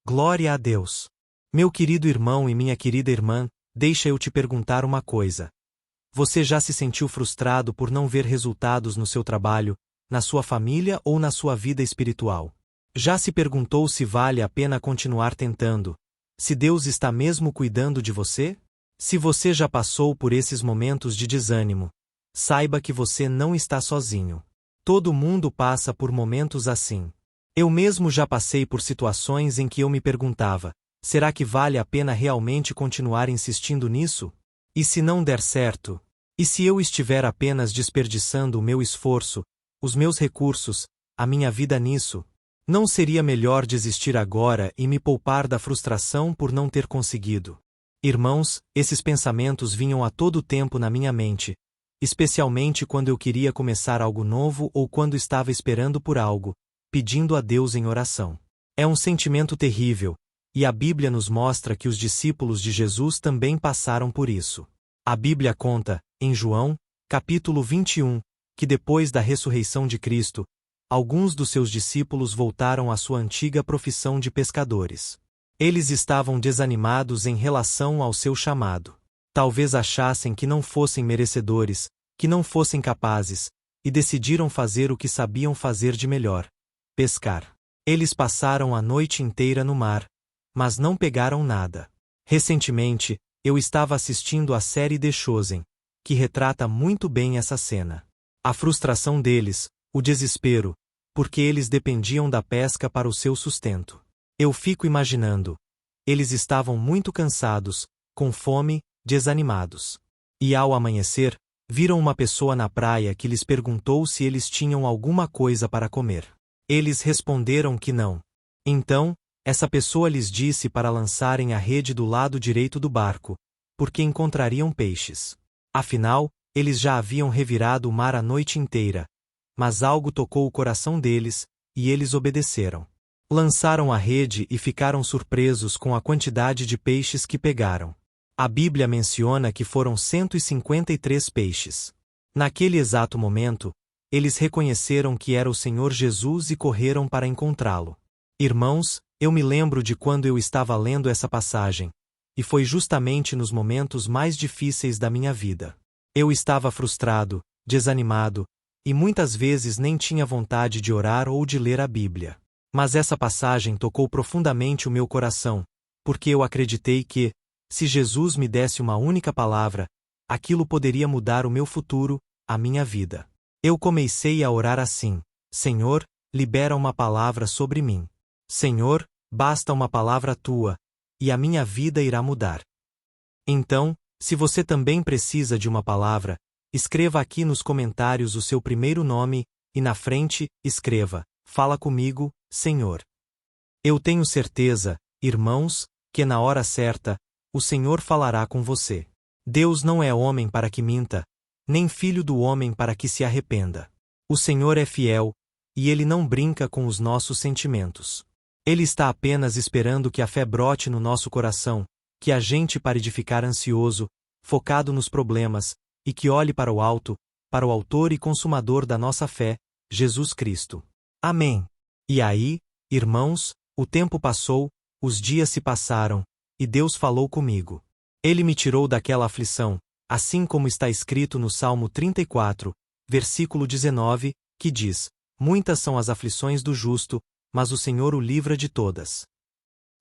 Glória a Deus! Meu querido irmão e minha querida irmã, deixa eu te perguntar uma coisa. Você já se sentiu frustrado por não ver resultados no seu trabalho, na sua família ou na sua vida espiritual? Já se perguntou se vale a pena continuar tentando? Se Deus está mesmo cuidando de você? Se você já passou por esses momentos de desânimo, saiba que você não está sozinho. Todo mundo passa por momentos assim. Eu mesmo já passei por situações em que eu me perguntava: será que vale a pena realmente continuar insistindo nisso? E se não der certo? E se eu estiver apenas desperdiçando o meu esforço, os meus recursos, a minha vida nisso? Não seria melhor desistir agora e me poupar da frustração por não ter conseguido? Irmãos, esses pensamentos vinham a todo tempo na minha mente, especialmente quando eu queria começar algo novo ou quando estava esperando por algo, pedindo a Deus em oração. É um sentimento terrível, e a Bíblia nos mostra que os discípulos de Jesus também passaram por isso. A Bíblia conta, em João, capítulo 21, que depois da ressurreição de Cristo, alguns dos seus discípulos voltaram à sua antiga profissão de pescadores. Eles estavam desanimados em relação ao seu chamado. Talvez achassem que não fossem merecedores, que não fossem capazes, e decidiram fazer o que sabiam fazer de melhor: pescar. Eles passaram a noite inteira no mar, mas não pegaram nada. Recentemente, eu estava assistindo a série The Chosen, que retrata muito bem essa cena. A frustração deles, o desespero, porque eles dependiam da pesca para o seu sustento. Eu fico imaginando. Eles estavam muito cansados, com fome, desanimados. E ao amanhecer, viram uma pessoa na praia que lhes perguntou se eles tinham alguma coisa para comer. Eles responderam que não. Então, essa pessoa lhes disse para lançarem a rede do lado direito do barco, porque encontrariam peixes. Afinal, eles já haviam revirado o mar a noite inteira, mas algo tocou o coração deles, e eles obedeceram. Lançaram a rede e ficaram surpresos com a quantidade de peixes que pegaram. A Bíblia menciona que foram 153 peixes. Naquele exato momento, eles reconheceram que era o Senhor Jesus e correram para encontrá-lo. Irmãos, eu me lembro de quando eu estava lendo essa passagem, e foi justamente nos momentos mais difíceis da minha vida. Eu estava frustrado, desanimado, e muitas vezes nem tinha vontade de orar ou de ler a Bíblia. Mas essa passagem tocou profundamente o meu coração, porque eu acreditei que, se Jesus me desse uma única palavra, aquilo poderia mudar o meu futuro, a minha vida. Eu comecei a orar assim: Senhor, libera uma palavra sobre mim. Senhor, basta uma palavra tua, e a minha vida irá mudar. Então, se você também precisa de uma palavra, escreva aqui nos comentários o seu primeiro nome, e na frente, escreva: Fala comigo, Senhor. Eu tenho certeza, irmãos, que na hora certa, o Senhor falará com você. Deus não é homem para que minta, nem filho do homem para que se arrependa. O Senhor é fiel, e Ele não brinca com os nossos sentimentos. Ele está apenas esperando que a fé brote no nosso coração, que a gente pare de ficar ansioso, focado nos problemas, e que olhe para o alto, para o autor e consumador da nossa fé, Jesus Cristo. Amém. E aí, irmãos, O tempo passou, os dias se passaram, e Deus falou comigo. Ele me tirou daquela aflição, assim como está escrito no Salmo 34, versículo 19, que diz: Muitas são as aflições do justo, mas o Senhor o livra de todas.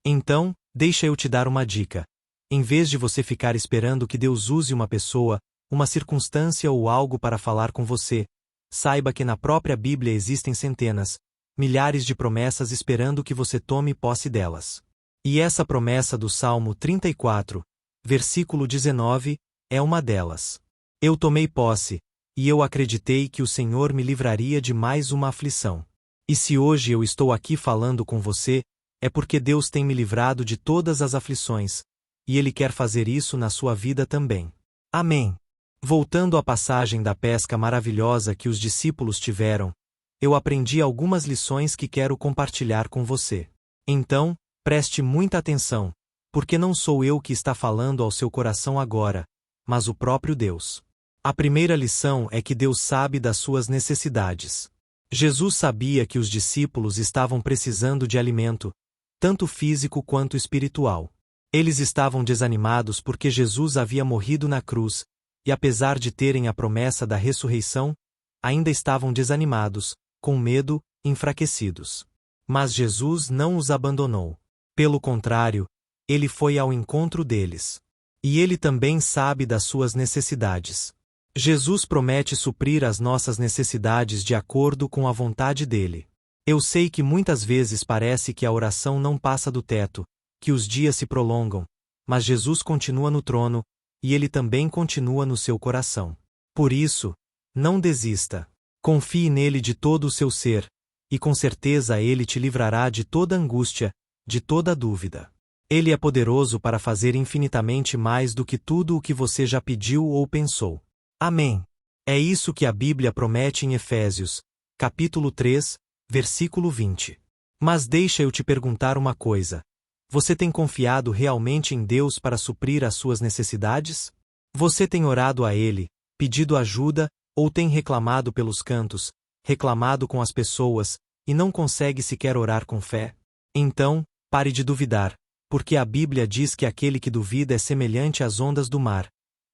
Então, deixa eu te dar uma dica. Em vez de você ficar esperando que Deus use uma pessoa, uma circunstância ou algo para falar com você, saiba que na própria Bíblia existem centenas, milhares de promessas esperando que você tome posse delas. E essa promessa do Salmo 34, versículo 19, é uma delas. Eu tomei posse, e eu acreditei que o Senhor me livraria de mais uma aflição. E se hoje eu estou aqui falando com você, é porque Deus tem me livrado de todas as aflições, e Ele quer fazer isso na sua vida também. Amém. Voltando à passagem da pesca maravilhosa que os discípulos tiveram, eu aprendi algumas lições que quero compartilhar com você. Então, preste muita atenção, porque não sou eu que está falando ao seu coração agora, mas o próprio Deus. A primeira lição é que Deus sabe das suas necessidades. Jesus sabia que os discípulos estavam precisando de alimento, tanto físico quanto espiritual. Eles estavam desanimados porque Jesus havia morrido na cruz, e apesar de terem a promessa da ressurreição, ainda estavam desanimados, com medo, enfraquecidos. Mas Jesus não os abandonou. Pelo contrário, Ele foi ao encontro deles. E Ele também sabe das suas necessidades. Jesus promete suprir as nossas necessidades de acordo com a vontade dEle. Eu sei que muitas vezes parece que a oração não passa do teto, que os dias se prolongam, mas Jesus continua no trono, e Ele também continua no seu coração. Por isso, não desista. Confie nele de todo o seu ser, e com certeza Ele te livrará de toda angústia, de toda dúvida. Ele é poderoso para fazer infinitamente mais do que tudo o que você já pediu ou pensou. Amém. É isso que a Bíblia promete em Efésios, capítulo 3, versículo 20. Mas deixa eu te perguntar uma coisa. Você tem confiado realmente em Deus para suprir as suas necessidades? Você tem orado a Ele, pedido ajuda, ou tem reclamado pelos cantos, reclamado com as pessoas, e não consegue sequer orar com fé? Então, pare de duvidar, porque a Bíblia diz que aquele que duvida é semelhante às ondas do mar,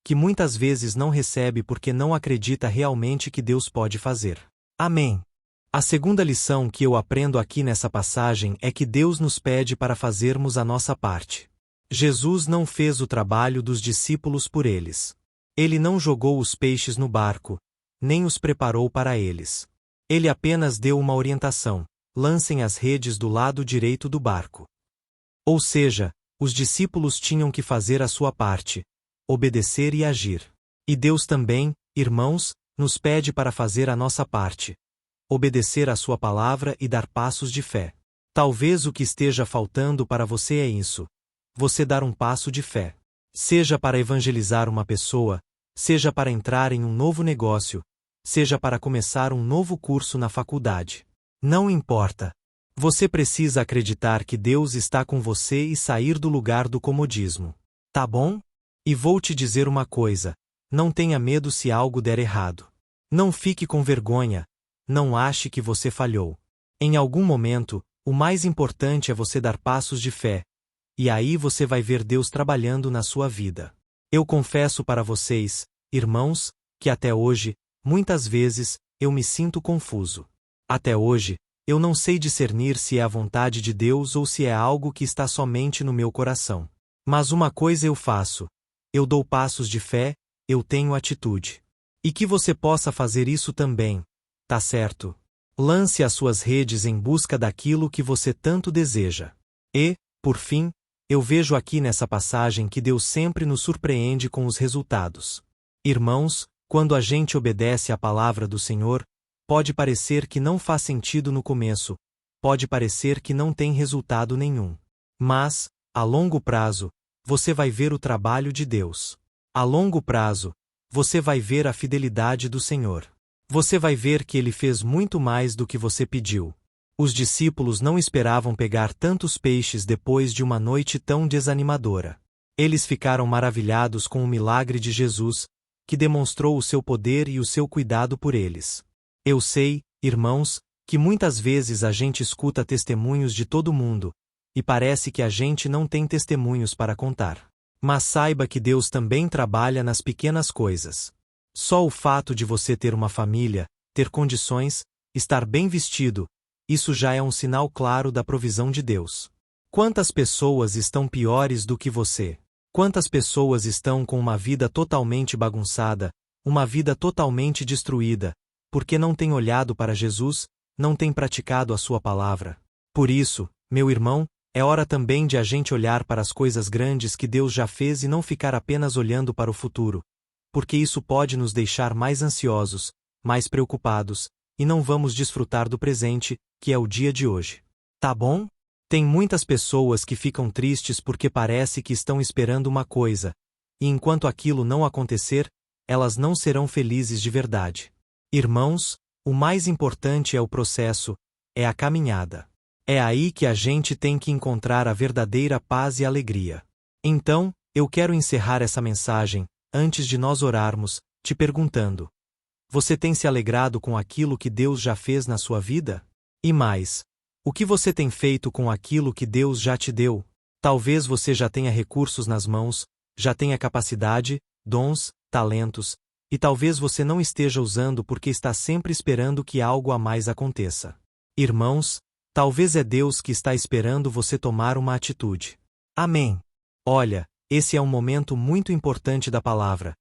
que muitas vezes não recebe porque não acredita realmente que Deus pode fazer. Amém. A segunda lição que eu aprendo aqui nessa passagem é que Deus nos pede para fazermos a nossa parte. Jesus não fez o trabalho dos discípulos por eles. Ele não jogou os peixes no barco, nem os preparou para eles. Ele apenas deu uma orientação: lancem as redes do lado direito do barco. Ou seja, os discípulos tinham que fazer a sua parte, obedecer e agir. E Deus também, irmãos, nos pede para fazer a nossa parte, obedecer à sua palavra e dar passos de fé. Talvez o que esteja faltando para você é isso: você dar um passo de fé. Seja para evangelizar uma pessoa, seja para entrar em um novo negócio, seja para começar um novo curso na faculdade. Não importa. Você precisa acreditar que Deus está com você e sair do lugar do comodismo. Tá bom? E vou te dizer uma coisa: não tenha medo se algo der errado. Não fique com vergonha. Não ache que você falhou. Em algum momento, o mais importante é você dar passos de fé. E aí você vai ver Deus trabalhando na sua vida. Eu confesso para vocês, irmãos, que até hoje, muitas vezes, eu me sinto confuso. Até hoje, eu não sei discernir se é a vontade de Deus ou se é algo que está somente no meu coração. Mas uma coisa eu faço: eu dou passos de fé, eu tenho atitude. E que você possa fazer isso também. Tá certo? Lance as suas redes em busca daquilo que você tanto deseja. E, por fim, eu vejo aqui nessa passagem que Deus sempre nos surpreende com os resultados. Irmãos, quando a gente obedece à palavra do Senhor, pode parecer que não faz sentido no começo, pode parecer que não tem resultado nenhum. Mas, a longo prazo, você vai ver o trabalho de Deus. A longo prazo, você vai ver a fidelidade do Senhor. Você vai ver que Ele fez muito mais do que você pediu. Os discípulos não esperavam pegar tantos peixes depois de uma noite tão desanimadora. Eles ficaram maravilhados com o milagre de Jesus, que demonstrou o seu poder e o seu cuidado por eles. Eu sei, irmãos, Que muitas vezes a gente escuta testemunhos de todo mundo, e parece que a gente não tem testemunhos para contar. Mas saiba que Deus também trabalha nas pequenas coisas. Só o fato de você ter uma família, ter condições, estar bem vestido, isso já é um sinal claro da provisão de Deus. Quantas pessoas estão piores do que você? Quantas pessoas estão com uma vida totalmente bagunçada, uma vida totalmente destruída, porque não têm olhado para Jesus, não têm praticado a sua palavra? Por isso, meu irmão, é hora também de a gente olhar para as coisas grandes que Deus já fez e não ficar apenas olhando para o futuro, porque isso pode nos deixar mais ansiosos, mais preocupados, e não vamos desfrutar do presente, que é o dia de hoje. Tá bom? Tem muitas pessoas que ficam tristes porque parece que estão esperando uma coisa, e enquanto aquilo não acontecer, elas não serão felizes de verdade. Irmãos, o mais importante é o processo, é a caminhada. É aí que a gente tem que encontrar a verdadeira paz e alegria. Então, eu quero encerrar essa mensagem, antes de nós orarmos, te perguntando: você tem se alegrado com aquilo que Deus já fez na sua vida? E mais, o que você tem feito com aquilo que Deus já te deu? Talvez você já tenha recursos nas mãos, já tenha capacidade, dons, talentos, e talvez você não esteja usando porque está sempre esperando que algo a mais aconteça. Irmãos, talvez é Deus que está esperando você tomar uma atitude. Amém. Olha, esse é um momento muito importante da palavra,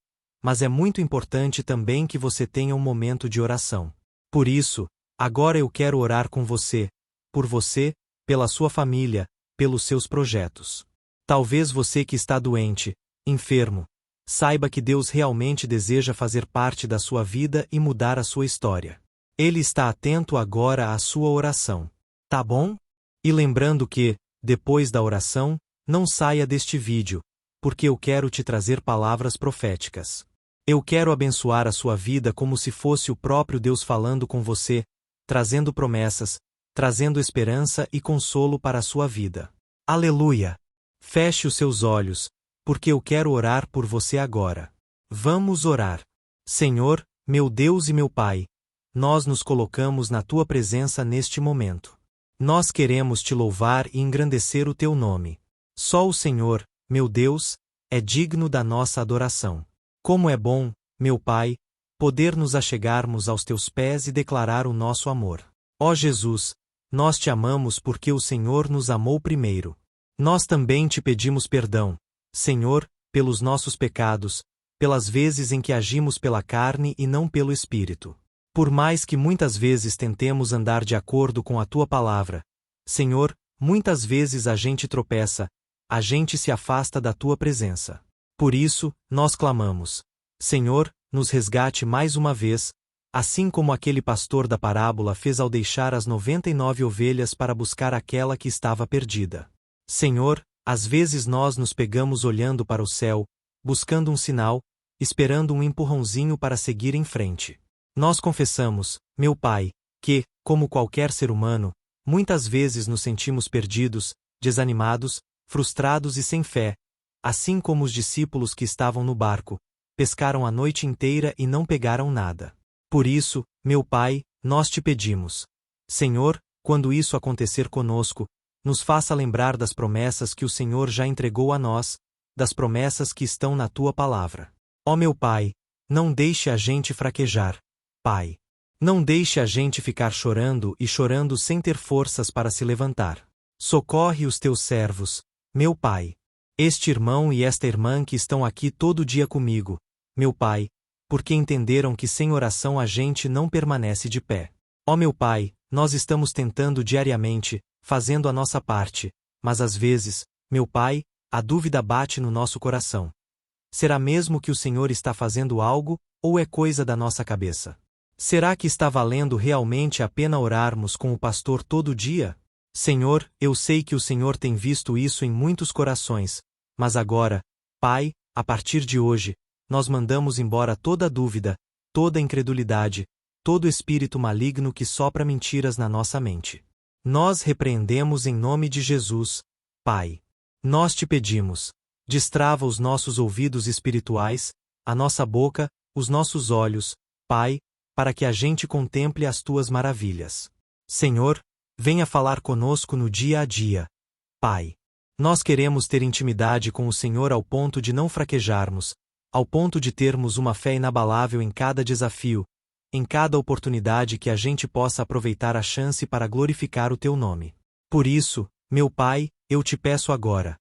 mas é muito importante também que você tenha um momento de oração. Por isso, agora eu quero orar com você, por você, pela sua família, pelos seus projetos. Talvez você que está doente, enfermo, saiba que Deus realmente deseja fazer parte da sua vida e mudar a sua história. Ele está atento agora à sua oração. Tá bom? E lembrando que, depois da oração, não saia deste vídeo, porque eu quero te trazer palavras proféticas. Eu quero abençoar a sua vida como se fosse o próprio Deus falando com você, trazendo promessas, trazendo esperança e consolo para a sua vida. Aleluia! Feche os seus olhos, porque eu quero orar por você agora. Vamos orar. Senhor, meu Deus e meu Pai, nós nos colocamos na tua presença neste momento. Nós queremos te louvar e engrandecer o teu nome. Só o Senhor, meu Deus, é digno da nossa adoração. Como é bom, meu Pai, poder nos achegarmos aos teus pés e declarar o nosso amor. Ó Jesus, nós te amamos porque o Senhor nos amou primeiro. Nós também te pedimos perdão, Senhor, pelos nossos pecados, pelas vezes em que agimos pela carne e não pelo Espírito. Por mais que muitas vezes tentemos andar de acordo com a tua palavra, Senhor, muitas vezes a gente tropeça, a gente se afasta da tua presença. Por isso, nós clamamos: Senhor, nos resgate mais uma vez, assim como aquele pastor da parábola fez ao deixar as 99 ovelhas para buscar aquela que estava perdida. Senhor, às vezes nós nos pegamos olhando para o céu, buscando um sinal, esperando um empurrãozinho para seguir em frente. Nós confessamos, meu Pai, que, como qualquer ser humano, muitas vezes nos sentimos perdidos, desanimados, frustrados e sem fé, assim como os discípulos que estavam no barco, pescaram a noite inteira e não pegaram nada. Por isso, meu Pai, nós te pedimos: Senhor, quando isso acontecer conosco, nos faça lembrar das promessas que o Senhor já entregou a nós, das promessas que estão na tua palavra. Ó meu Pai, não deixe a gente fraquejar, Pai. Não deixe a gente ficar chorando e chorando sem ter forças para se levantar. Socorre os teus servos, meu Pai. Este irmão e esta irmã que estão aqui todo dia comigo, meu Pai, porque entenderam que sem oração a gente não permanece de pé. Ó meu Pai, nós estamos tentando diariamente, fazendo a nossa parte, mas às vezes, meu Pai, a dúvida bate no nosso coração. Será mesmo que o Senhor está fazendo algo, ou é coisa da nossa cabeça? Será que está valendo realmente a pena orarmos com o pastor todo dia? Senhor, eu sei que o Senhor tem visto isso em muitos corações, mas agora, Pai, a partir de hoje, nós mandamos embora toda dúvida, toda incredulidade, todo espírito maligno que sopra mentiras na nossa mente. Nós repreendemos em nome de Jesus, Pai. Nós te pedimos: destrava os nossos ouvidos espirituais, a nossa boca, os nossos olhos, Pai, para que a gente contemple as tuas maravilhas. Senhor, venha falar conosco no dia a dia. Pai. Nós queremos ter intimidade com o Senhor ao ponto de não fraquejarmos, ao ponto de termos uma fé inabalável em cada desafio, em cada oportunidade que a gente possa aproveitar a chance para glorificar o Teu nome. Por isso, meu Pai, eu te peço agora.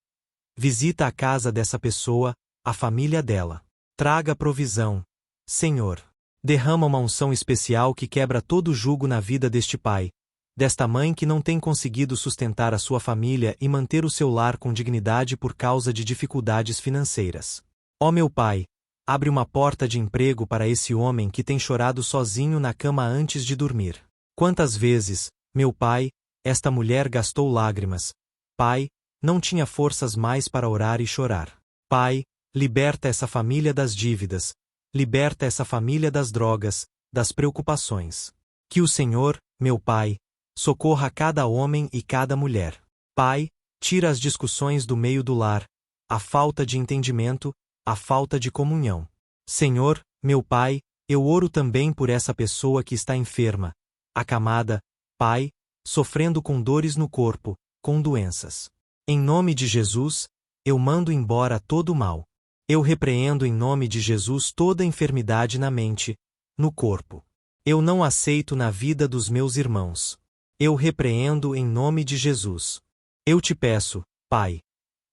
Visita a casa dessa pessoa, a família dela. Traga provisão. Senhor. Derrama uma unção especial que quebra todo jugo na vida deste pai, desta mãe que não tem conseguido sustentar a sua família e manter o seu lar com dignidade por causa de dificuldades financeiras. Ó meu Pai, abre uma porta de emprego para esse homem que tem chorado sozinho na cama antes de dormir. Quantas vezes, meu Pai, esta mulher gastou lágrimas. Pai, não tinha forças mais para orar e chorar. Pai, liberta essa família das dívidas, liberta essa família das drogas, das preocupações. Que o Senhor, meu Pai, socorra cada homem e cada mulher. Pai, tira as discussões do meio do lar, a falta de entendimento, a falta de comunhão. Senhor, meu Pai, eu oro também por essa pessoa que está enferma, acamada, Pai, sofrendo com dores no corpo, com doenças. Em nome de Jesus, eu mando embora todo o mal. Eu repreendo em nome de Jesus toda enfermidade na mente, no corpo. Eu não aceito na vida dos meus irmãos. Eu repreendo em nome de Jesus. Eu te peço, Pai.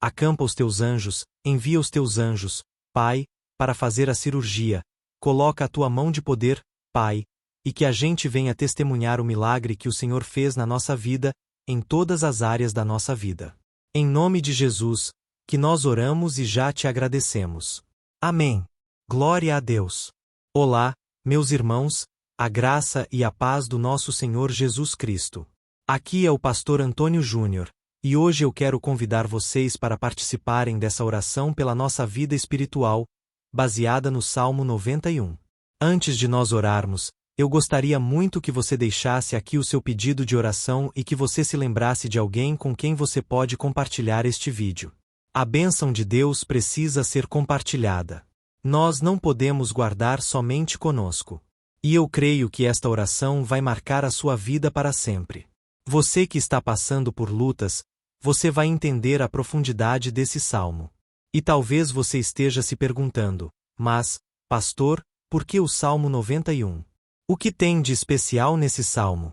Acampa os teus anjos, envia os teus anjos, Pai, para fazer a cirurgia. Coloca a tua mão de poder, Pai, e que a gente venha testemunhar o milagre que o Senhor fez na nossa vida, em todas as áreas da nossa vida. Em nome de Jesus, que nós oramos e já te agradecemos. Amém. Glória a Deus. Olá, meus irmãos, a graça e a paz do nosso Senhor Jesus Cristo. Aqui é o pastor Antônio Júnior, e hoje eu quero convidar vocês para participarem dessa oração pela nossa vida espiritual, baseada no Salmo 91. Antes de nós orarmos, eu gostaria muito que você deixasse aqui o seu pedido de oração e que você se lembrasse de alguém com quem você pode compartilhar este vídeo. A bênção de Deus precisa ser compartilhada. Nós não podemos guardar somente conosco. E eu creio que esta oração vai marcar a sua vida para sempre. Você que está passando por lutas, você vai entender a profundidade desse salmo. E talvez você esteja se perguntando, mas, pastor, por que o Salmo 91? O que tem de especial nesse salmo?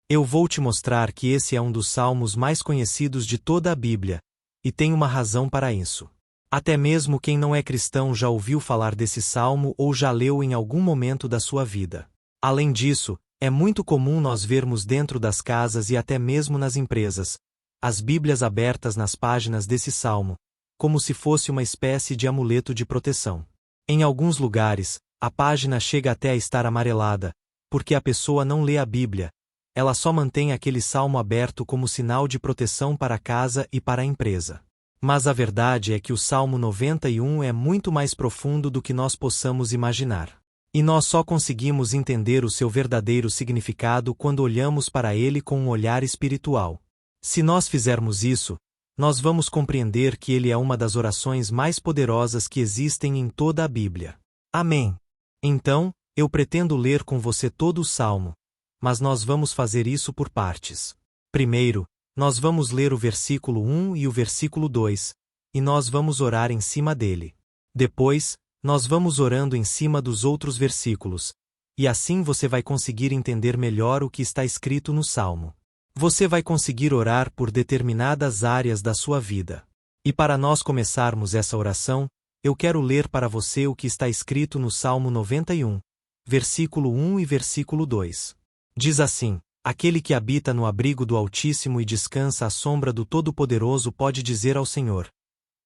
Eu vou te mostrar que esse é um dos salmos mais conhecidos de toda a Bíblia, e tem uma razão para isso. Até mesmo quem não é cristão já ouviu falar desse salmo ou já leu em algum momento da sua vida. Além disso, é muito comum nós vermos dentro das casas e até mesmo nas empresas, as Bíblias abertas nas páginas desse salmo, como se fosse uma espécie de amuleto de proteção. Em alguns lugares, a página chega até a estar amarelada, porque a pessoa não lê a Bíblia, ela só mantém aquele salmo aberto como sinal de proteção para a casa e para a empresa. Mas a verdade é que o Salmo 91 é muito mais profundo do que nós possamos imaginar. E nós só conseguimos entender o seu verdadeiro significado quando olhamos para ele com um olhar espiritual. Se nós fizermos isso, nós vamos compreender que ele é uma das orações mais poderosas que existem em toda a Bíblia. Amém. Então, eu pretendo ler com você todo o Salmo, mas nós vamos fazer isso por partes. Primeiro, nós vamos ler o versículo 1 e o versículo 2, e nós vamos orar em cima dele. Depois, nós vamos orando em cima dos outros versículos, e assim você vai conseguir entender melhor o que está escrito no Salmo. Você vai conseguir orar por determinadas áreas da sua vida. E para nós começarmos essa oração, eu quero ler para você o que está escrito no Salmo 91, versículo 1 e versículo 2. Diz assim: Aquele que habita no abrigo do Altíssimo e descansa à sombra do Todo-Poderoso pode dizer ao Senhor: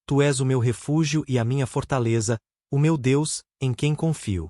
Tu és o meu refúgio e a minha fortaleza, o meu Deus, em quem confio.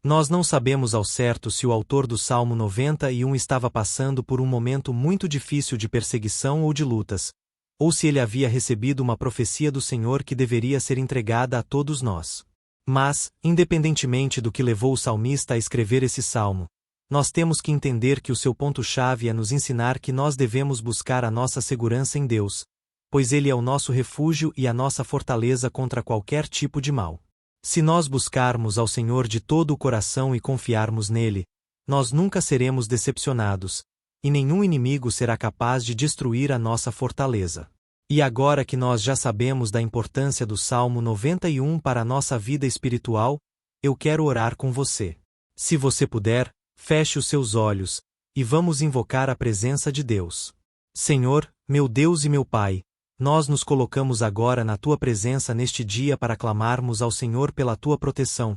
Nós não sabemos ao certo se o autor do Salmo 91 estava passando por um momento muito difícil de perseguição ou de lutas, ou se ele havia recebido uma profecia do Senhor que deveria ser entregada a todos nós. Mas, independentemente do que levou o salmista a escrever esse salmo, nós temos que entender que o seu ponto-chave é nos ensinar que nós devemos buscar a nossa segurança em Deus, pois Ele é o nosso refúgio e a nossa fortaleza contra qualquer tipo de mal. Se nós buscarmos ao Senhor de todo o coração e confiarmos nele, nós nunca seremos decepcionados, e nenhum inimigo será capaz de destruir a nossa fortaleza. E agora que nós já sabemos da importância do Salmo 91 para a nossa vida espiritual, eu quero orar com você. Se você puder, feche os seus olhos, e vamos invocar a presença de Deus. Senhor, meu Deus e meu Pai, nós nos colocamos agora na Tua presença neste dia para clamarmos ao Senhor pela Tua proteção,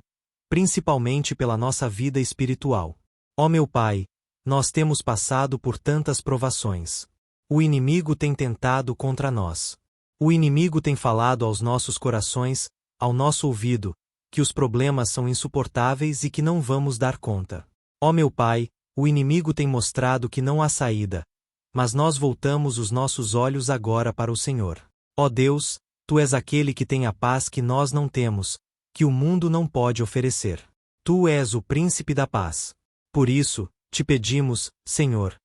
principalmente pela nossa vida espiritual. Ó meu Pai, nós temos passado por tantas provações. O inimigo tem tentado contra nós. O inimigo tem falado aos nossos corações, ao nosso ouvido, que os problemas são insuportáveis e que não vamos dar conta. Ó meu Pai, o inimigo tem mostrado que não há saída, mas nós voltamos os nossos olhos agora para o Senhor. Ó Deus, Tu és aquele que tem a paz que nós não temos, que o mundo não pode oferecer. Tu és o príncipe da paz. Por isso, te pedimos, Senhor,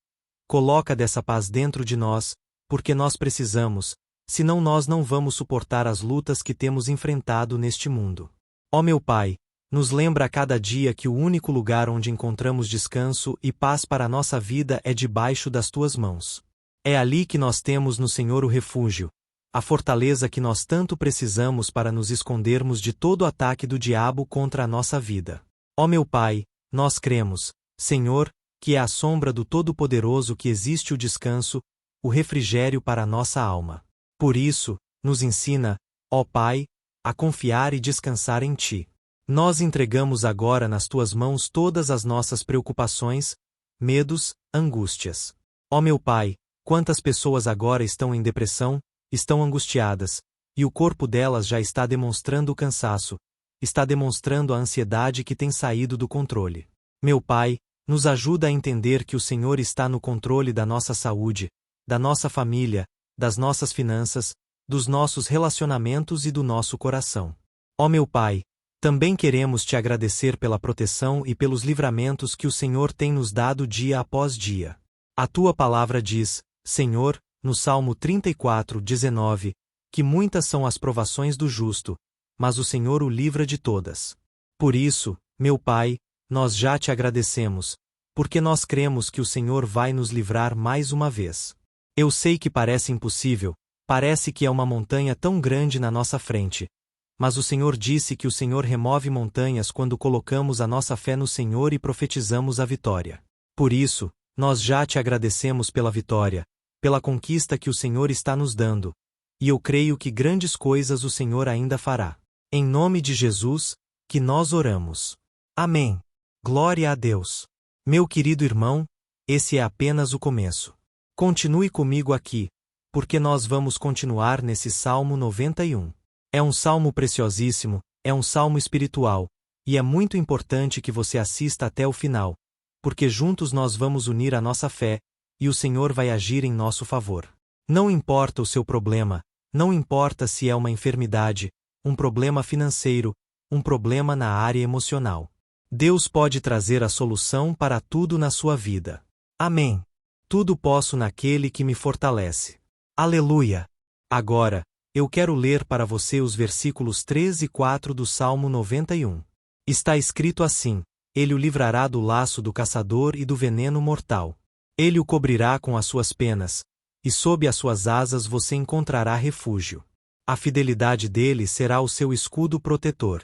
coloca dessa paz dentro de nós, porque nós precisamos, senão nós não vamos suportar as lutas que temos enfrentado neste mundo. Ó meu Pai, nos lembra a cada dia que o único lugar onde encontramos descanso e paz para a nossa vida é debaixo das Tuas mãos. É ali que nós temos no Senhor o refúgio, a fortaleza que nós tanto precisamos para nos escondermos de todo o ataque do diabo contra a nossa vida. Ó meu Pai, nós cremos, Senhor, que é à sombra do Todo-Poderoso que existe o descanso, o refrigério para a nossa alma. Por isso, nos ensina, ó Pai, a confiar e descansar em Ti. Nós entregamos agora nas Tuas mãos todas as nossas preocupações, medos, angústias. Ó meu Pai, quantas pessoas agora estão em depressão, estão angustiadas, e o corpo delas já está demonstrando o cansaço, está demonstrando a ansiedade que tem saído do controle. Meu Pai, nos ajuda a entender que o Senhor está no controle da nossa saúde, da nossa família, das nossas finanças, dos nossos relacionamentos e do nosso coração. Ó meu Pai, também queremos Te agradecer pela proteção e pelos livramentos que o Senhor tem nos dado dia após dia. A Tua palavra diz, Senhor, no Salmo 34:19, que muitas são as provações do justo, mas o Senhor o livra de todas. Por isso, meu Pai, nós já Te agradecemos, porque nós cremos que o Senhor vai nos livrar mais uma vez. Eu sei que parece impossível, parece que é uma montanha tão grande na nossa frente, mas o Senhor disse que o Senhor remove montanhas quando colocamos a nossa fé no Senhor e profetizamos a vitória. Por isso, nós já Te agradecemos pela vitória, pela conquista que o Senhor está nos dando, e eu creio que grandes coisas o Senhor ainda fará. Em nome de Jesus, que nós oramos. Amém. Glória a Deus. Meu querido irmão, esse é apenas o começo. Continue comigo aqui, porque nós vamos continuar nesse Salmo 91. É um salmo preciosíssimo, é um salmo espiritual, e é muito importante que você assista até o final, porque juntos nós vamos unir a nossa fé, e o Senhor vai agir em nosso favor. Não importa o seu problema, não importa se é uma enfermidade, um problema financeiro, um problema na área emocional. Deus pode trazer a solução para tudo na sua vida. Amém. Tudo posso naquele que me fortalece. Aleluia! Agora, eu quero ler para você os versículos 3 e 4 do Salmo 91. Está escrito assim: Ele o livrará do laço do caçador e do veneno mortal. Ele o cobrirá com as suas penas, e sob as suas asas você encontrará refúgio. A fidelidade dele será o seu escudo protetor.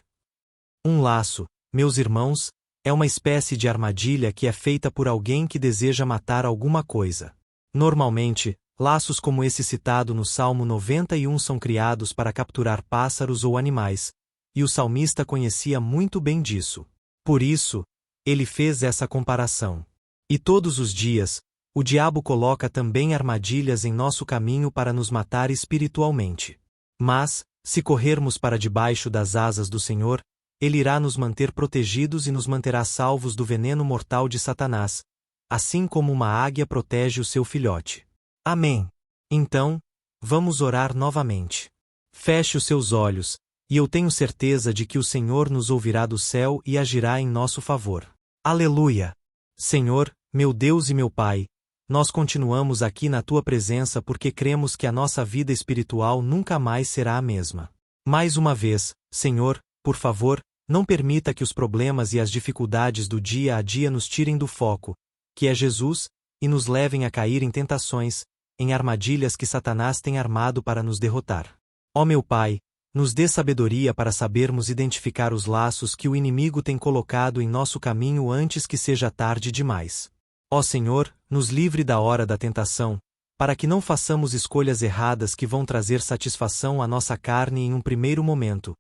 Um laço, meus irmãos, é uma espécie de armadilha que é feita por alguém que deseja matar alguma coisa. Normalmente, laços como esse citado no Salmo 91 são criados para capturar pássaros ou animais, e o salmista conhecia muito bem disso. Por isso, ele fez essa comparação. E todos os dias, o diabo coloca também armadilhas em nosso caminho para nos matar espiritualmente. Mas, se corrermos para debaixo das asas do Senhor, Ele irá nos manter protegidos e nos manterá salvos do veneno mortal de Satanás, assim como uma águia protege o seu filhote. Amém. Então, vamos orar novamente. Feche os seus olhos, e eu tenho certeza de que o Senhor nos ouvirá do céu e agirá em nosso favor. Aleluia! Senhor, meu Deus e meu Pai, nós continuamos aqui na Tua presença porque cremos que a nossa vida espiritual nunca mais será a mesma. Mais uma vez, Senhor, por favor, não permita que os problemas e as dificuldades do dia a dia nos tirem do foco, que é Jesus, e nos levem a cair em tentações, em armadilhas que Satanás tem armado para nos derrotar. Ó meu Pai, nos dê sabedoria para sabermos identificar os laços que o inimigo tem colocado em nosso caminho antes que seja tarde demais. Ó Senhor, nos livre da hora da tentação, para que não façamos escolhas erradas que vão trazer satisfação à nossa carne em um primeiro momento,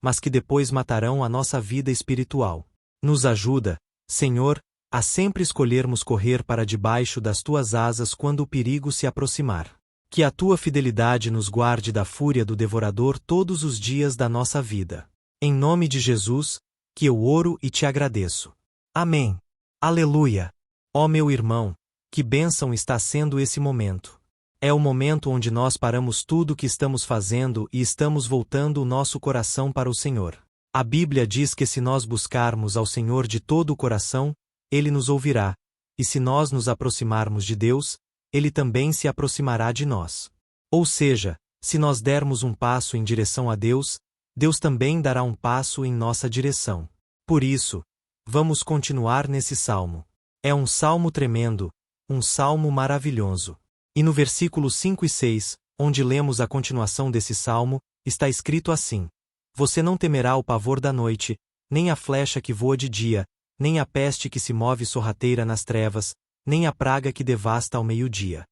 mas que depois matarão a nossa vida espiritual. Nos ajuda, Senhor, a sempre escolhermos correr para debaixo das Tuas asas quando o perigo se aproximar. Que a Tua fidelidade nos guarde da fúria do devorador todos os dias da nossa vida. Em nome de Jesus, que eu oro e te agradeço. Amém. Aleluia. Ó meu irmão, que bênção está sendo esse momento. É o momento onde nós paramos tudo o que estamos fazendo e estamos voltando o nosso coração para o Senhor. A Bíblia diz que se nós buscarmos ao Senhor de todo o coração, Ele nos ouvirá, e se nós nos aproximarmos de Deus, Ele também se aproximará de nós. Ou seja, se nós dermos um passo em direção a Deus, Deus também dará um passo em nossa direção. Por isso, vamos continuar nesse salmo. É um salmo tremendo, um salmo maravilhoso. E no versículo 5 e 6, onde lemos a continuação desse salmo, está escrito assim: Você não temerá o pavor da noite, nem a flecha que voa de dia, nem a peste que se move sorrateira nas trevas, nem a praga que devasta ao meio-dia.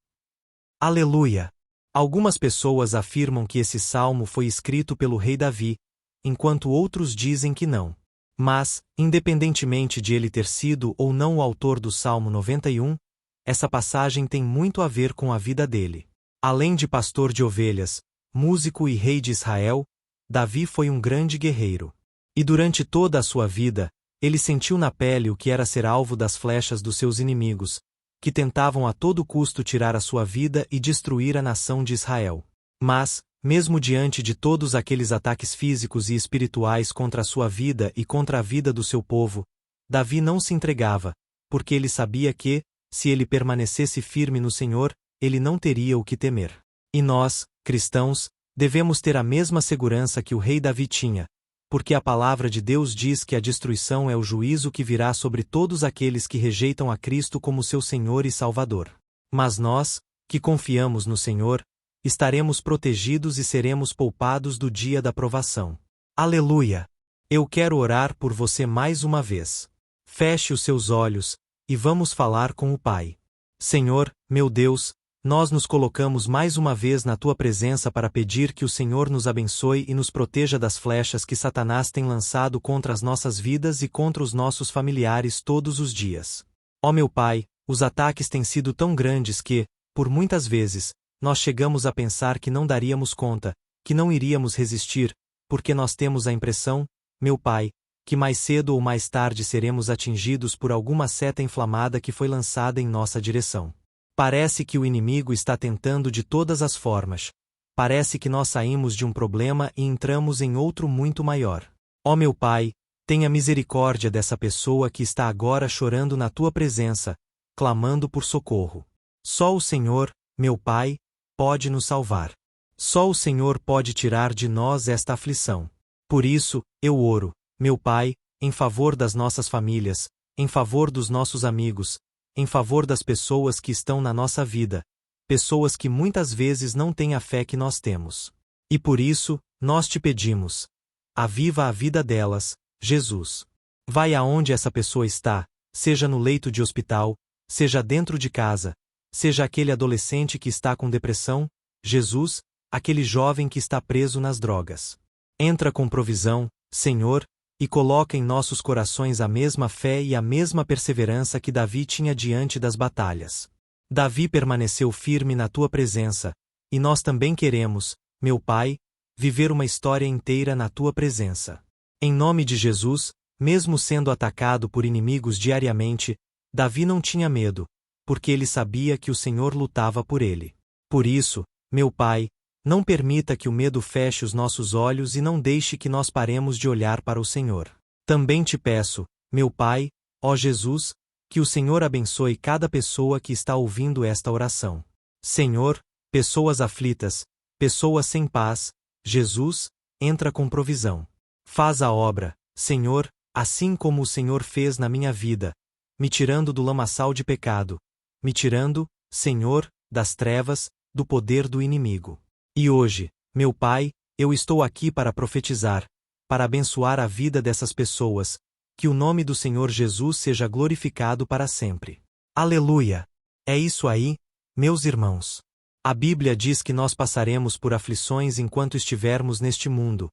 Aleluia! Algumas pessoas afirmam que esse salmo foi escrito pelo rei Davi, enquanto outros dizem que não. Mas, independentemente de ele ter sido ou não o autor do Salmo 91, essa passagem tem muito a ver com a vida dele. Além de pastor de ovelhas, músico e rei de Israel, Davi foi um grande guerreiro. E durante toda a sua vida, ele sentiu na pele o que era ser alvo das flechas dos seus inimigos, que tentavam a todo custo tirar a sua vida e destruir a nação de Israel. Mas, mesmo diante de todos aqueles ataques físicos e espirituais contra a sua vida e contra a vida do seu povo, Davi não se entregava, porque ele sabia que, se ele permanecesse firme no Senhor, ele não teria o que temer. E nós, cristãos, devemos ter a mesma segurança que o rei Davi tinha, porque a palavra de Deus diz que a destruição é o juízo que virá sobre todos aqueles que rejeitam a Cristo como seu Senhor e Salvador. Mas nós, que confiamos no Senhor, estaremos protegidos e seremos poupados do dia da provação. Aleluia! Eu quero orar por você mais uma vez. Feche os seus olhos, e vamos falar com o Pai. Senhor, meu Deus, nós nos colocamos mais uma vez na Tua presença para pedir que o Senhor nos abençoe e nos proteja das flechas que Satanás tem lançado contra as nossas vidas e contra os nossos familiares todos os dias. Ó meu Pai, os ataques têm sido tão grandes que, por muitas vezes, nós chegamos a pensar que não daríamos conta, que não iríamos resistir, porque nós temos a impressão, meu Pai, que mais cedo ou mais tarde seremos atingidos por alguma seta inflamada que foi lançada em nossa direção. Parece que o inimigo está tentando de todas as formas. Parece que nós saímos de um problema e entramos em outro muito maior. Ó meu Pai, tenha misericórdia dessa pessoa que está agora chorando na Tua presença, clamando por socorro. Só o Senhor, meu Pai, pode nos salvar. Só o Senhor pode tirar de nós esta aflição. Por isso, eu oro, meu Pai, em favor das nossas famílias, em favor dos nossos amigos, em favor das pessoas que estão na nossa vida, pessoas que muitas vezes não têm a fé que nós temos. E por isso, nós te pedimos: aviva a vida delas, Jesus. Vai aonde essa pessoa está, seja no leito de hospital, seja dentro de casa, seja aquele adolescente que está com depressão, Jesus, aquele jovem que está preso nas drogas. Entra com provisão, Senhor, e coloca em nossos corações a mesma fé e a mesma perseverança que Davi tinha diante das batalhas. Davi permaneceu firme na Tua presença, e nós também queremos, meu Pai, viver uma história inteira na Tua presença. Em nome de Jesus, mesmo sendo atacado por inimigos diariamente, Davi não tinha medo, porque ele sabia que o Senhor lutava por ele. Por isso, meu Pai, não permita que o medo feche os nossos olhos e não deixe que nós paremos de olhar para o Senhor. Também te peço, meu Pai, ó Jesus, que o Senhor abençoe cada pessoa que está ouvindo esta oração. Senhor, pessoas aflitas, pessoas sem paz, Jesus, entra com provisão. Faz a obra, Senhor, assim como o Senhor fez na minha vida, me tirando do lamaçal de pecado, me tirando, Senhor, das trevas, do poder do inimigo. E hoje, meu Pai, eu estou aqui para profetizar, para abençoar a vida dessas pessoas, que o nome do Senhor Jesus seja glorificado para sempre. Aleluia! É isso aí, meus irmãos. A Bíblia diz que nós passaremos por aflições enquanto estivermos neste mundo,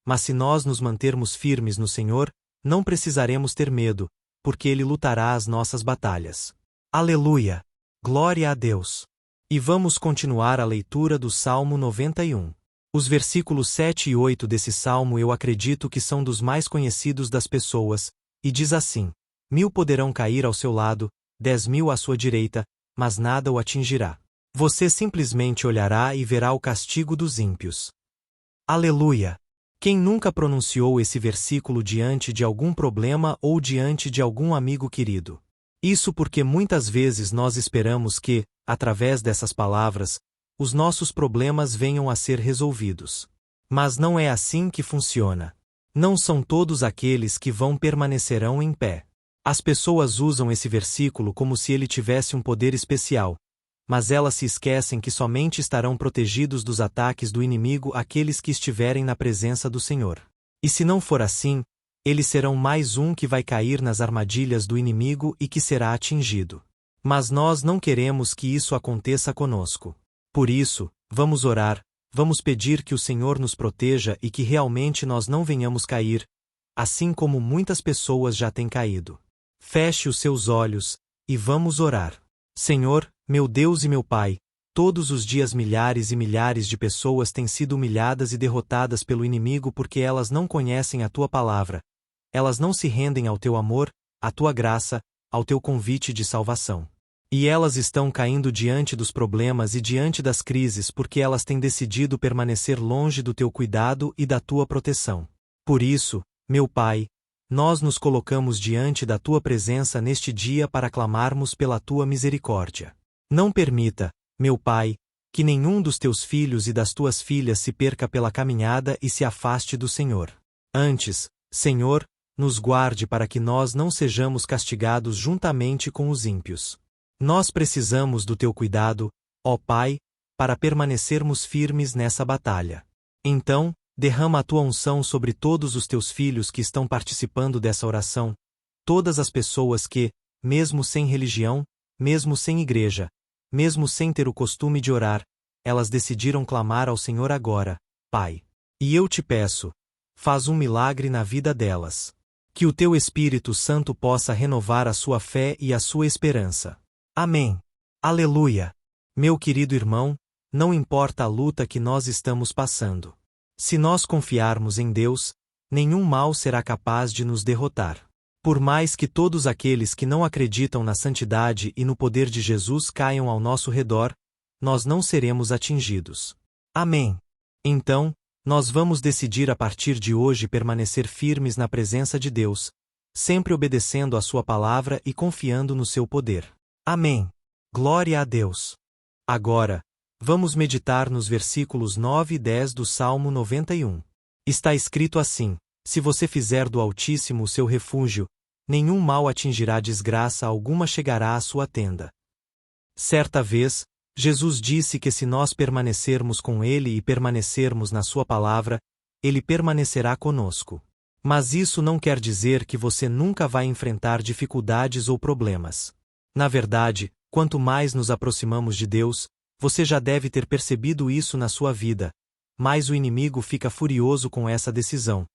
mas se nós nos mantermos firmes no Senhor, não precisaremos ter medo, porque Ele lutará as nossas batalhas. Aleluia! Glória a Deus! E vamos continuar a leitura do Salmo 91. Os versículos 7 e 8 desse salmo eu acredito que são dos mais conhecidos das pessoas, e diz assim: 1000 poderão cair ao seu lado, 10.000 à sua direita, mas nada o atingirá. Você simplesmente olhará e verá o castigo dos ímpios. Aleluia! Quem nunca pronunciou esse versículo diante de algum problema ou diante de algum amigo querido? Isso porque muitas vezes nós esperamos que, através dessas palavras, os nossos problemas venham a ser resolvidos. Mas não é assim que funciona. Não são todos aqueles que permanecerão em pé. As pessoas usam esse versículo como se ele tivesse um poder especial, mas elas se esquecem que somente estarão protegidos dos ataques do inimigo aqueles que estiverem na presença do Senhor. E se não for assim, eles serão mais um que vai cair nas armadilhas do inimigo e que será atingido. Mas nós não queremos que isso aconteça conosco. Por isso, vamos orar, vamos pedir que o Senhor nos proteja e que realmente nós não venhamos cair, assim como muitas pessoas já têm caído. Feche os seus olhos, e vamos orar. Senhor, meu Deus e meu Pai, todos os dias milhares e milhares de pessoas têm sido humilhadas e derrotadas pelo inimigo porque elas não conhecem a Tua palavra. Elas não se rendem ao Teu amor, à Tua graça, ao Teu convite de salvação. E elas estão caindo diante dos problemas e diante das crises porque elas têm decidido permanecer longe do Teu cuidado e da Tua proteção. Por isso, meu Pai, nós nos colocamos diante da Tua presença neste dia para clamarmos pela Tua misericórdia. Não permita, meu Pai, que nenhum dos Teus filhos e das Tuas filhas se perca pela caminhada e se afaste do Senhor. Antes, Senhor, nos guarde para que nós não sejamos castigados juntamente com os ímpios. Nós precisamos do Teu cuidado, ó Pai, para permanecermos firmes nessa batalha. Então, derrama a Tua unção sobre todos os Teus filhos que estão participando dessa oração, todas as pessoas que, mesmo sem religião, mesmo sem igreja, mesmo sem ter o costume de orar, elas decidiram clamar ao Senhor agora, Pai. E eu te peço, faz um milagre na vida delas. Que o Teu Espírito Santo possa renovar a sua fé e a sua esperança. Amém. Aleluia. Meu querido irmão, não importa a luta que nós estamos passando. Se nós confiarmos em Deus, nenhum mal será capaz de nos derrotar. Por mais que todos aqueles que não acreditam na santidade e no poder de Jesus caiam ao nosso redor, nós não seremos atingidos. Amém. Então, nós vamos decidir a partir de hoje permanecer firmes na presença de Deus, sempre obedecendo a Sua palavra e confiando no seu poder. Amém. Glória a Deus. Agora, vamos meditar nos versículos 9 e 10 do Salmo 91. Está escrito assim: Se você fizer do Altíssimo o seu refúgio, nenhum mal atingirá, desgraça alguma chegará à sua tenda. Certa vez, Jesus disse que se nós permanecermos com Ele e permanecermos na Sua palavra, Ele permanecerá conosco. Mas isso não quer dizer que você nunca vai enfrentar dificuldades ou problemas. Na verdade, quanto mais nos aproximamos de Deus, você já deve ter percebido isso na sua vida, mais o inimigo fica furioso com essa decisão,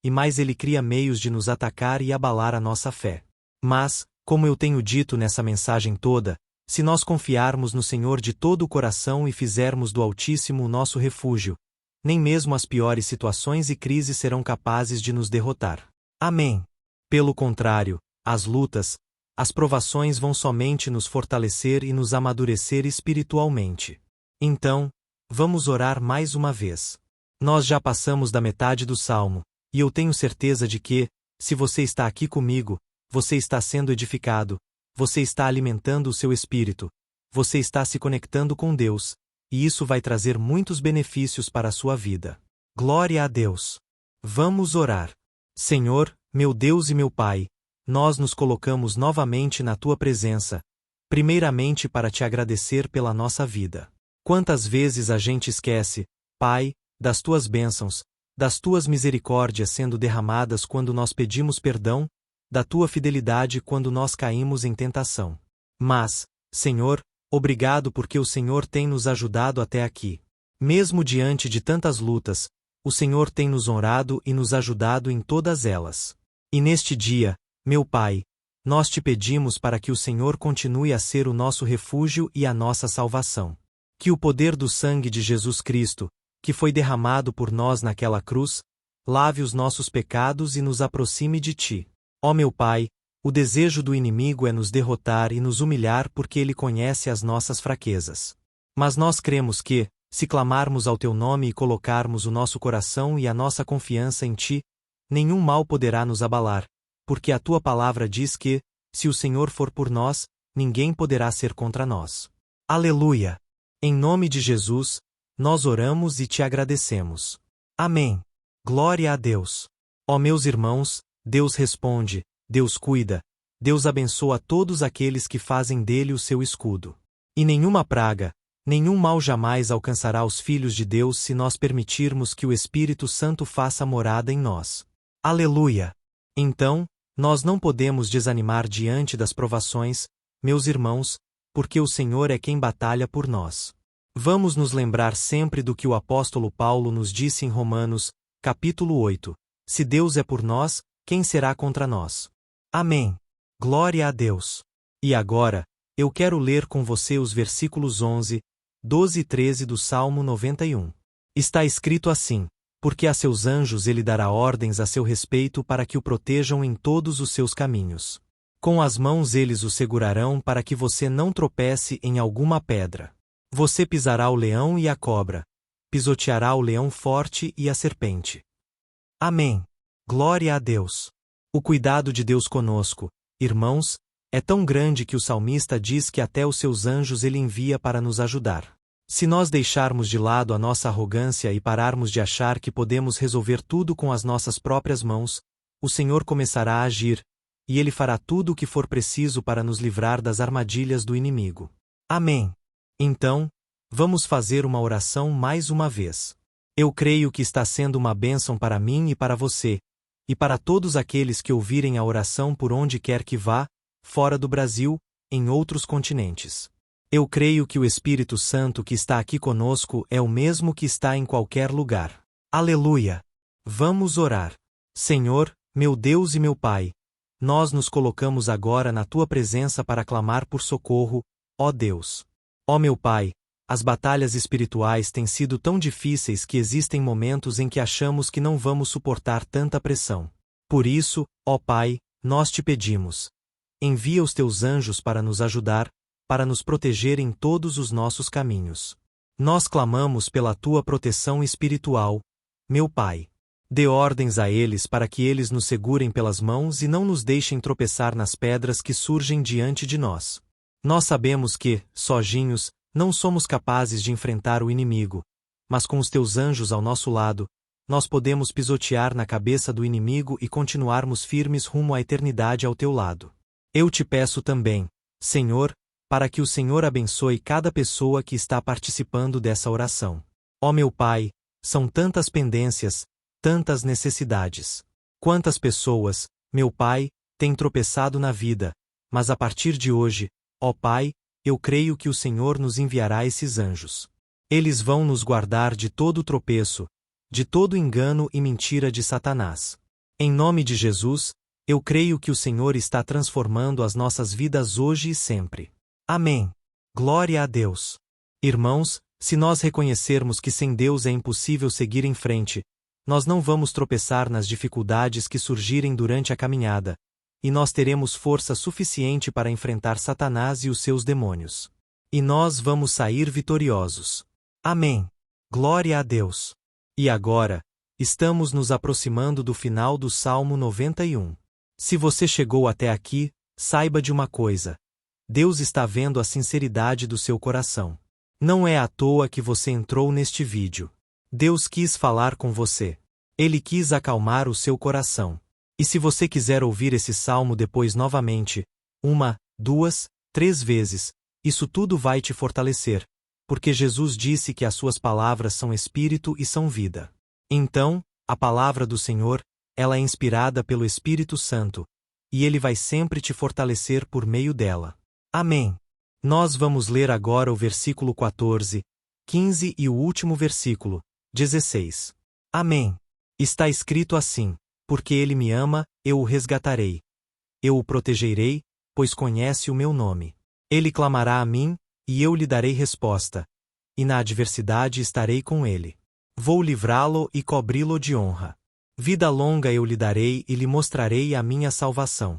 e mais ele cria meios de nos atacar e abalar a nossa fé. Mas, como eu tenho dito nessa mensagem toda, se nós confiarmos no Senhor de todo o coração e fizermos do Altíssimo o nosso refúgio, nem mesmo as piores situações e crises serão capazes de nos derrotar. Amém. Pelo contrário, as lutas, as provações vão somente nos fortalecer e nos amadurecer espiritualmente. Então, vamos orar mais uma vez. Nós já passamos da metade do salmo, e eu tenho certeza de que, se você está aqui comigo, você está sendo edificado, você está alimentando o seu espírito, você está se conectando com Deus, e isso vai trazer muitos benefícios para a sua vida. Glória a Deus. Vamos orar. Senhor, meu Deus e meu Pai, nós nos colocamos novamente na Tua presença, primeiramente para te agradecer pela nossa vida. Quantas vezes a gente esquece, Pai, das tuas bênçãos, das tuas misericórdias sendo derramadas quando nós pedimos perdão, da tua fidelidade quando nós caímos em tentação. Mas, Senhor, obrigado porque o Senhor tem nos ajudado até aqui. Mesmo diante de tantas lutas, o Senhor tem nos honrado e nos ajudado em todas elas. E neste dia, meu Pai, nós te pedimos para que o Senhor continue a ser o nosso refúgio e a nossa salvação. Que o poder do sangue de Jesus Cristo, que foi derramado por nós naquela cruz, lave os nossos pecados e nos aproxime de ti. Ó meu Pai, o desejo do inimigo é nos derrotar e nos humilhar porque ele conhece as nossas fraquezas. Mas nós cremos que, se clamarmos ao teu nome e colocarmos o nosso coração e a nossa confiança em ti, nenhum mal poderá nos abalar, porque a tua palavra diz que, se o Senhor for por nós, ninguém poderá ser contra nós. Aleluia! Em nome de Jesus, nós oramos e te agradecemos. Amém. Glória a Deus. Ó meus irmãos, Deus responde, Deus cuida, Deus abençoa todos aqueles que fazem dele o seu escudo. E nenhuma praga, nenhum mal jamais alcançará os filhos de Deus se nós permitirmos que o Espírito Santo faça morada em nós. Aleluia! Então, nós não podemos desanimar diante das provações, meus irmãos, porque o Senhor é quem batalha por nós. Vamos nos lembrar sempre do que o apóstolo Paulo nos disse em Romanos, capítulo 8. Se Deus é por nós, quem será contra nós? Amém. Glória a Deus. E agora, eu quero ler com você os versículos 11, 12 e 13 do Salmo 91. Está escrito assim: porque a seus anjos ele dará ordens a seu respeito para que o protejam em todos os seus caminhos. Com as mãos eles o segurarão para que você não tropece em alguma pedra. Você pisará o leão e a cobra, pisoteará o leão forte e a serpente. Amém. Glória a Deus. O cuidado de Deus conosco, irmãos, é tão grande que o salmista diz que até os seus anjos ele envia para nos ajudar. Se nós deixarmos de lado a nossa arrogância e pararmos de achar que podemos resolver tudo com as nossas próprias mãos, o Senhor começará a agir, e Ele fará tudo o que for preciso para nos livrar das armadilhas do inimigo. Amém. Então, vamos fazer uma oração mais uma vez. Eu creio que está sendo uma bênção para mim e para você, e para todos aqueles que ouvirem a oração por onde quer que vá, fora do Brasil, em outros continentes. Eu creio que o Espírito Santo que está aqui conosco é o mesmo que está em qualquer lugar. Aleluia! Vamos orar. Senhor, meu Deus e meu Pai, nós nos colocamos agora na Tua presença para clamar por socorro, ó Deus. Ó meu Pai, as batalhas espirituais têm sido tão difíceis que existem momentos em que achamos que não vamos suportar tanta pressão. Por isso, ó Pai, nós te pedimos. Envia os Teus anjos para nos ajudar, para nos proteger em todos os nossos caminhos. Nós clamamos pela Tua proteção espiritual, meu Pai. Dê ordens a eles para que eles nos segurem pelas mãos e não nos deixem tropeçar nas pedras que surgem diante de nós. Nós sabemos que, sozinhos, não somos capazes de enfrentar o inimigo, mas com os Teus anjos ao nosso lado, nós podemos pisotear na cabeça do inimigo e continuarmos firmes rumo à eternidade ao Teu lado. Eu te peço também, Senhor, para que o Senhor abençoe cada pessoa que está participando dessa oração. Ó meu Pai, são tantas pendências, tantas necessidades. Quantas pessoas, meu Pai, têm tropeçado na vida, mas a partir de hoje, ó Pai, eu creio que o Senhor nos enviará esses anjos. Eles vão nos guardar de todo tropeço, de todo engano e mentira de Satanás. Em nome de Jesus, eu creio que o Senhor está transformando as nossas vidas hoje e sempre. Amém. Glória a Deus. Irmãos, se nós reconhecermos que sem Deus é impossível seguir em frente, nós não vamos tropeçar nas dificuldades que surgirem durante a caminhada, e nós teremos força suficiente para enfrentar Satanás e os seus demônios. E nós vamos sair vitoriosos. Amém. Glória a Deus. E agora, estamos nos aproximando do final do Salmo 91. Se você chegou até aqui, saiba de uma coisa. Deus está vendo a sinceridade do seu coração. Não é à toa que você entrou neste vídeo. Deus quis falar com você. Ele quis acalmar o seu coração. E se você quiser ouvir esse salmo depois novamente, 1, 2, 3 vezes, isso tudo vai te fortalecer, porque Jesus disse que as suas palavras são espírito e são vida. Então, a palavra do Senhor, ela é inspirada pelo Espírito Santo, e ele vai sempre te fortalecer por meio dela. Amém. Nós vamos ler agora o versículo 14, 15 e o último versículo, 16. Amém. Está escrito assim: porque ele me ama, eu o resgatarei. Eu o protegerei, pois conhece o meu nome. Ele clamará a mim, e eu lhe darei resposta. E na adversidade estarei com ele. Vou livrá-lo e cobri-lo de honra. Vida longa eu lhe darei e lhe mostrarei a minha salvação.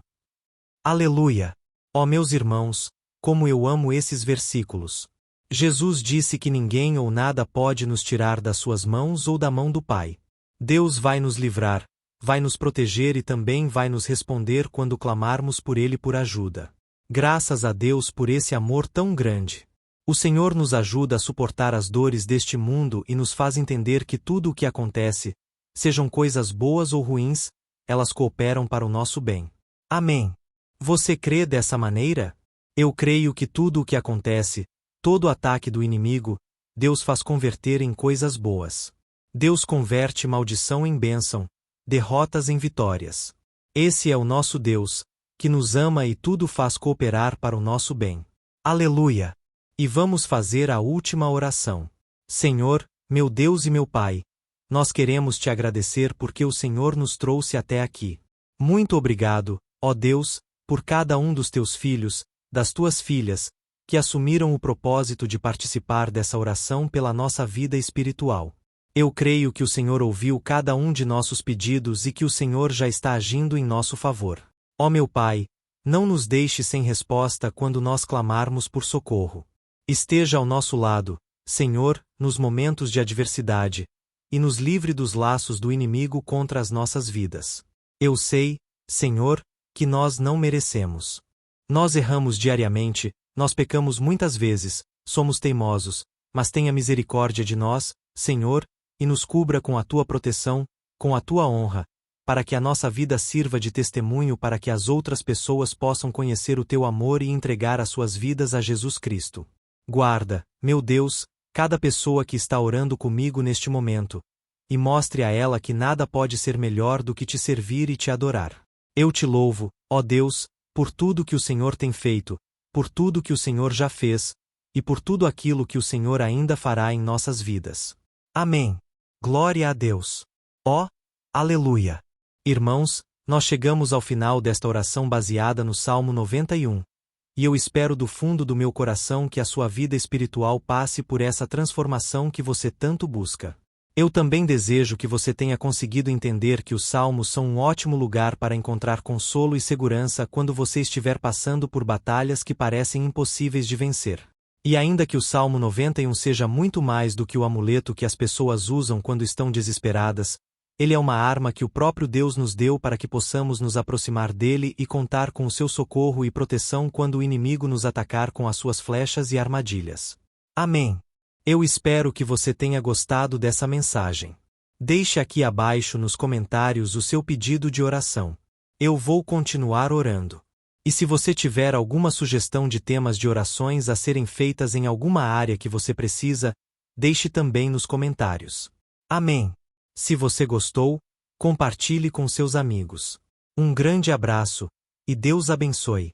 Aleluia! Ó meus irmãos, como eu amo esses versículos. Jesus disse que ninguém ou nada pode nos tirar das suas mãos ou da mão do Pai. Deus vai nos livrar, vai nos proteger e também vai nos responder quando clamarmos por Ele por ajuda. Graças a Deus por esse amor tão grande. O Senhor nos ajuda a suportar as dores deste mundo e nos faz entender que tudo o que acontece, sejam coisas boas ou ruins, elas cooperam para o nosso bem. Amém. Você crê dessa maneira? Eu creio que tudo o que acontece, todo ataque do inimigo, Deus faz converter em coisas boas. Deus converte maldição em bênção, derrotas em vitórias. Esse é o nosso Deus, que nos ama e tudo faz cooperar para o nosso bem. Aleluia! E vamos fazer a última oração. Senhor, meu Deus e meu Pai, nós queremos te agradecer porque o Senhor nos trouxe até aqui. Muito obrigado, ó Deus, por cada um dos teus filhos, das tuas filhas, que assumiram o propósito de participar dessa oração pela nossa vida espiritual. Eu creio que o Senhor ouviu cada um de nossos pedidos e que o Senhor já está agindo em nosso favor. Ó meu Pai, não nos deixe sem resposta quando nós clamarmos por socorro. Esteja ao nosso lado, Senhor, nos momentos de adversidade, e nos livre dos laços do inimigo contra as nossas vidas. Eu sei, Senhor, que nós não merecemos. Nós erramos diariamente, nós pecamos muitas vezes, somos teimosos, mas tenha misericórdia de nós, Senhor, e nos cubra com a tua proteção, com a tua honra, para que a nossa vida sirva de testemunho para que as outras pessoas possam conhecer o teu amor e entregar as suas vidas a Jesus Cristo. Guarda, meu Deus, cada pessoa que está orando comigo neste momento, e mostre a ela que nada pode ser melhor do que te servir e te adorar. Eu te louvo, ó Deus, por tudo que o Senhor tem feito, por tudo que o Senhor já fez, e por tudo aquilo que o Senhor ainda fará em nossas vidas. Amém. Glória a Deus. Ó, aleluia. Irmãos, nós chegamos ao final desta oração baseada no Salmo 91. E eu espero do fundo do meu coração que a sua vida espiritual passe por essa transformação que você tanto busca. Eu também desejo que você tenha conseguido entender que os salmos são um ótimo lugar para encontrar consolo e segurança quando você estiver passando por batalhas que parecem impossíveis de vencer. E ainda que o Salmo 91 seja muito mais do que o amuleto que as pessoas usam quando estão desesperadas, ele é uma arma que o próprio Deus nos deu para que possamos nos aproximar dele e contar com o seu socorro e proteção quando o inimigo nos atacar com as suas flechas e armadilhas. Amém. Eu espero que você tenha gostado dessa mensagem. Deixe aqui abaixo nos comentários o seu pedido de oração. Eu vou continuar orando. E se você tiver alguma sugestão de temas de orações a serem feitas em alguma área que você precisa, deixe também nos comentários. Amém. Se você gostou, compartilhe com seus amigos. Um grande abraço, e Deus abençoe.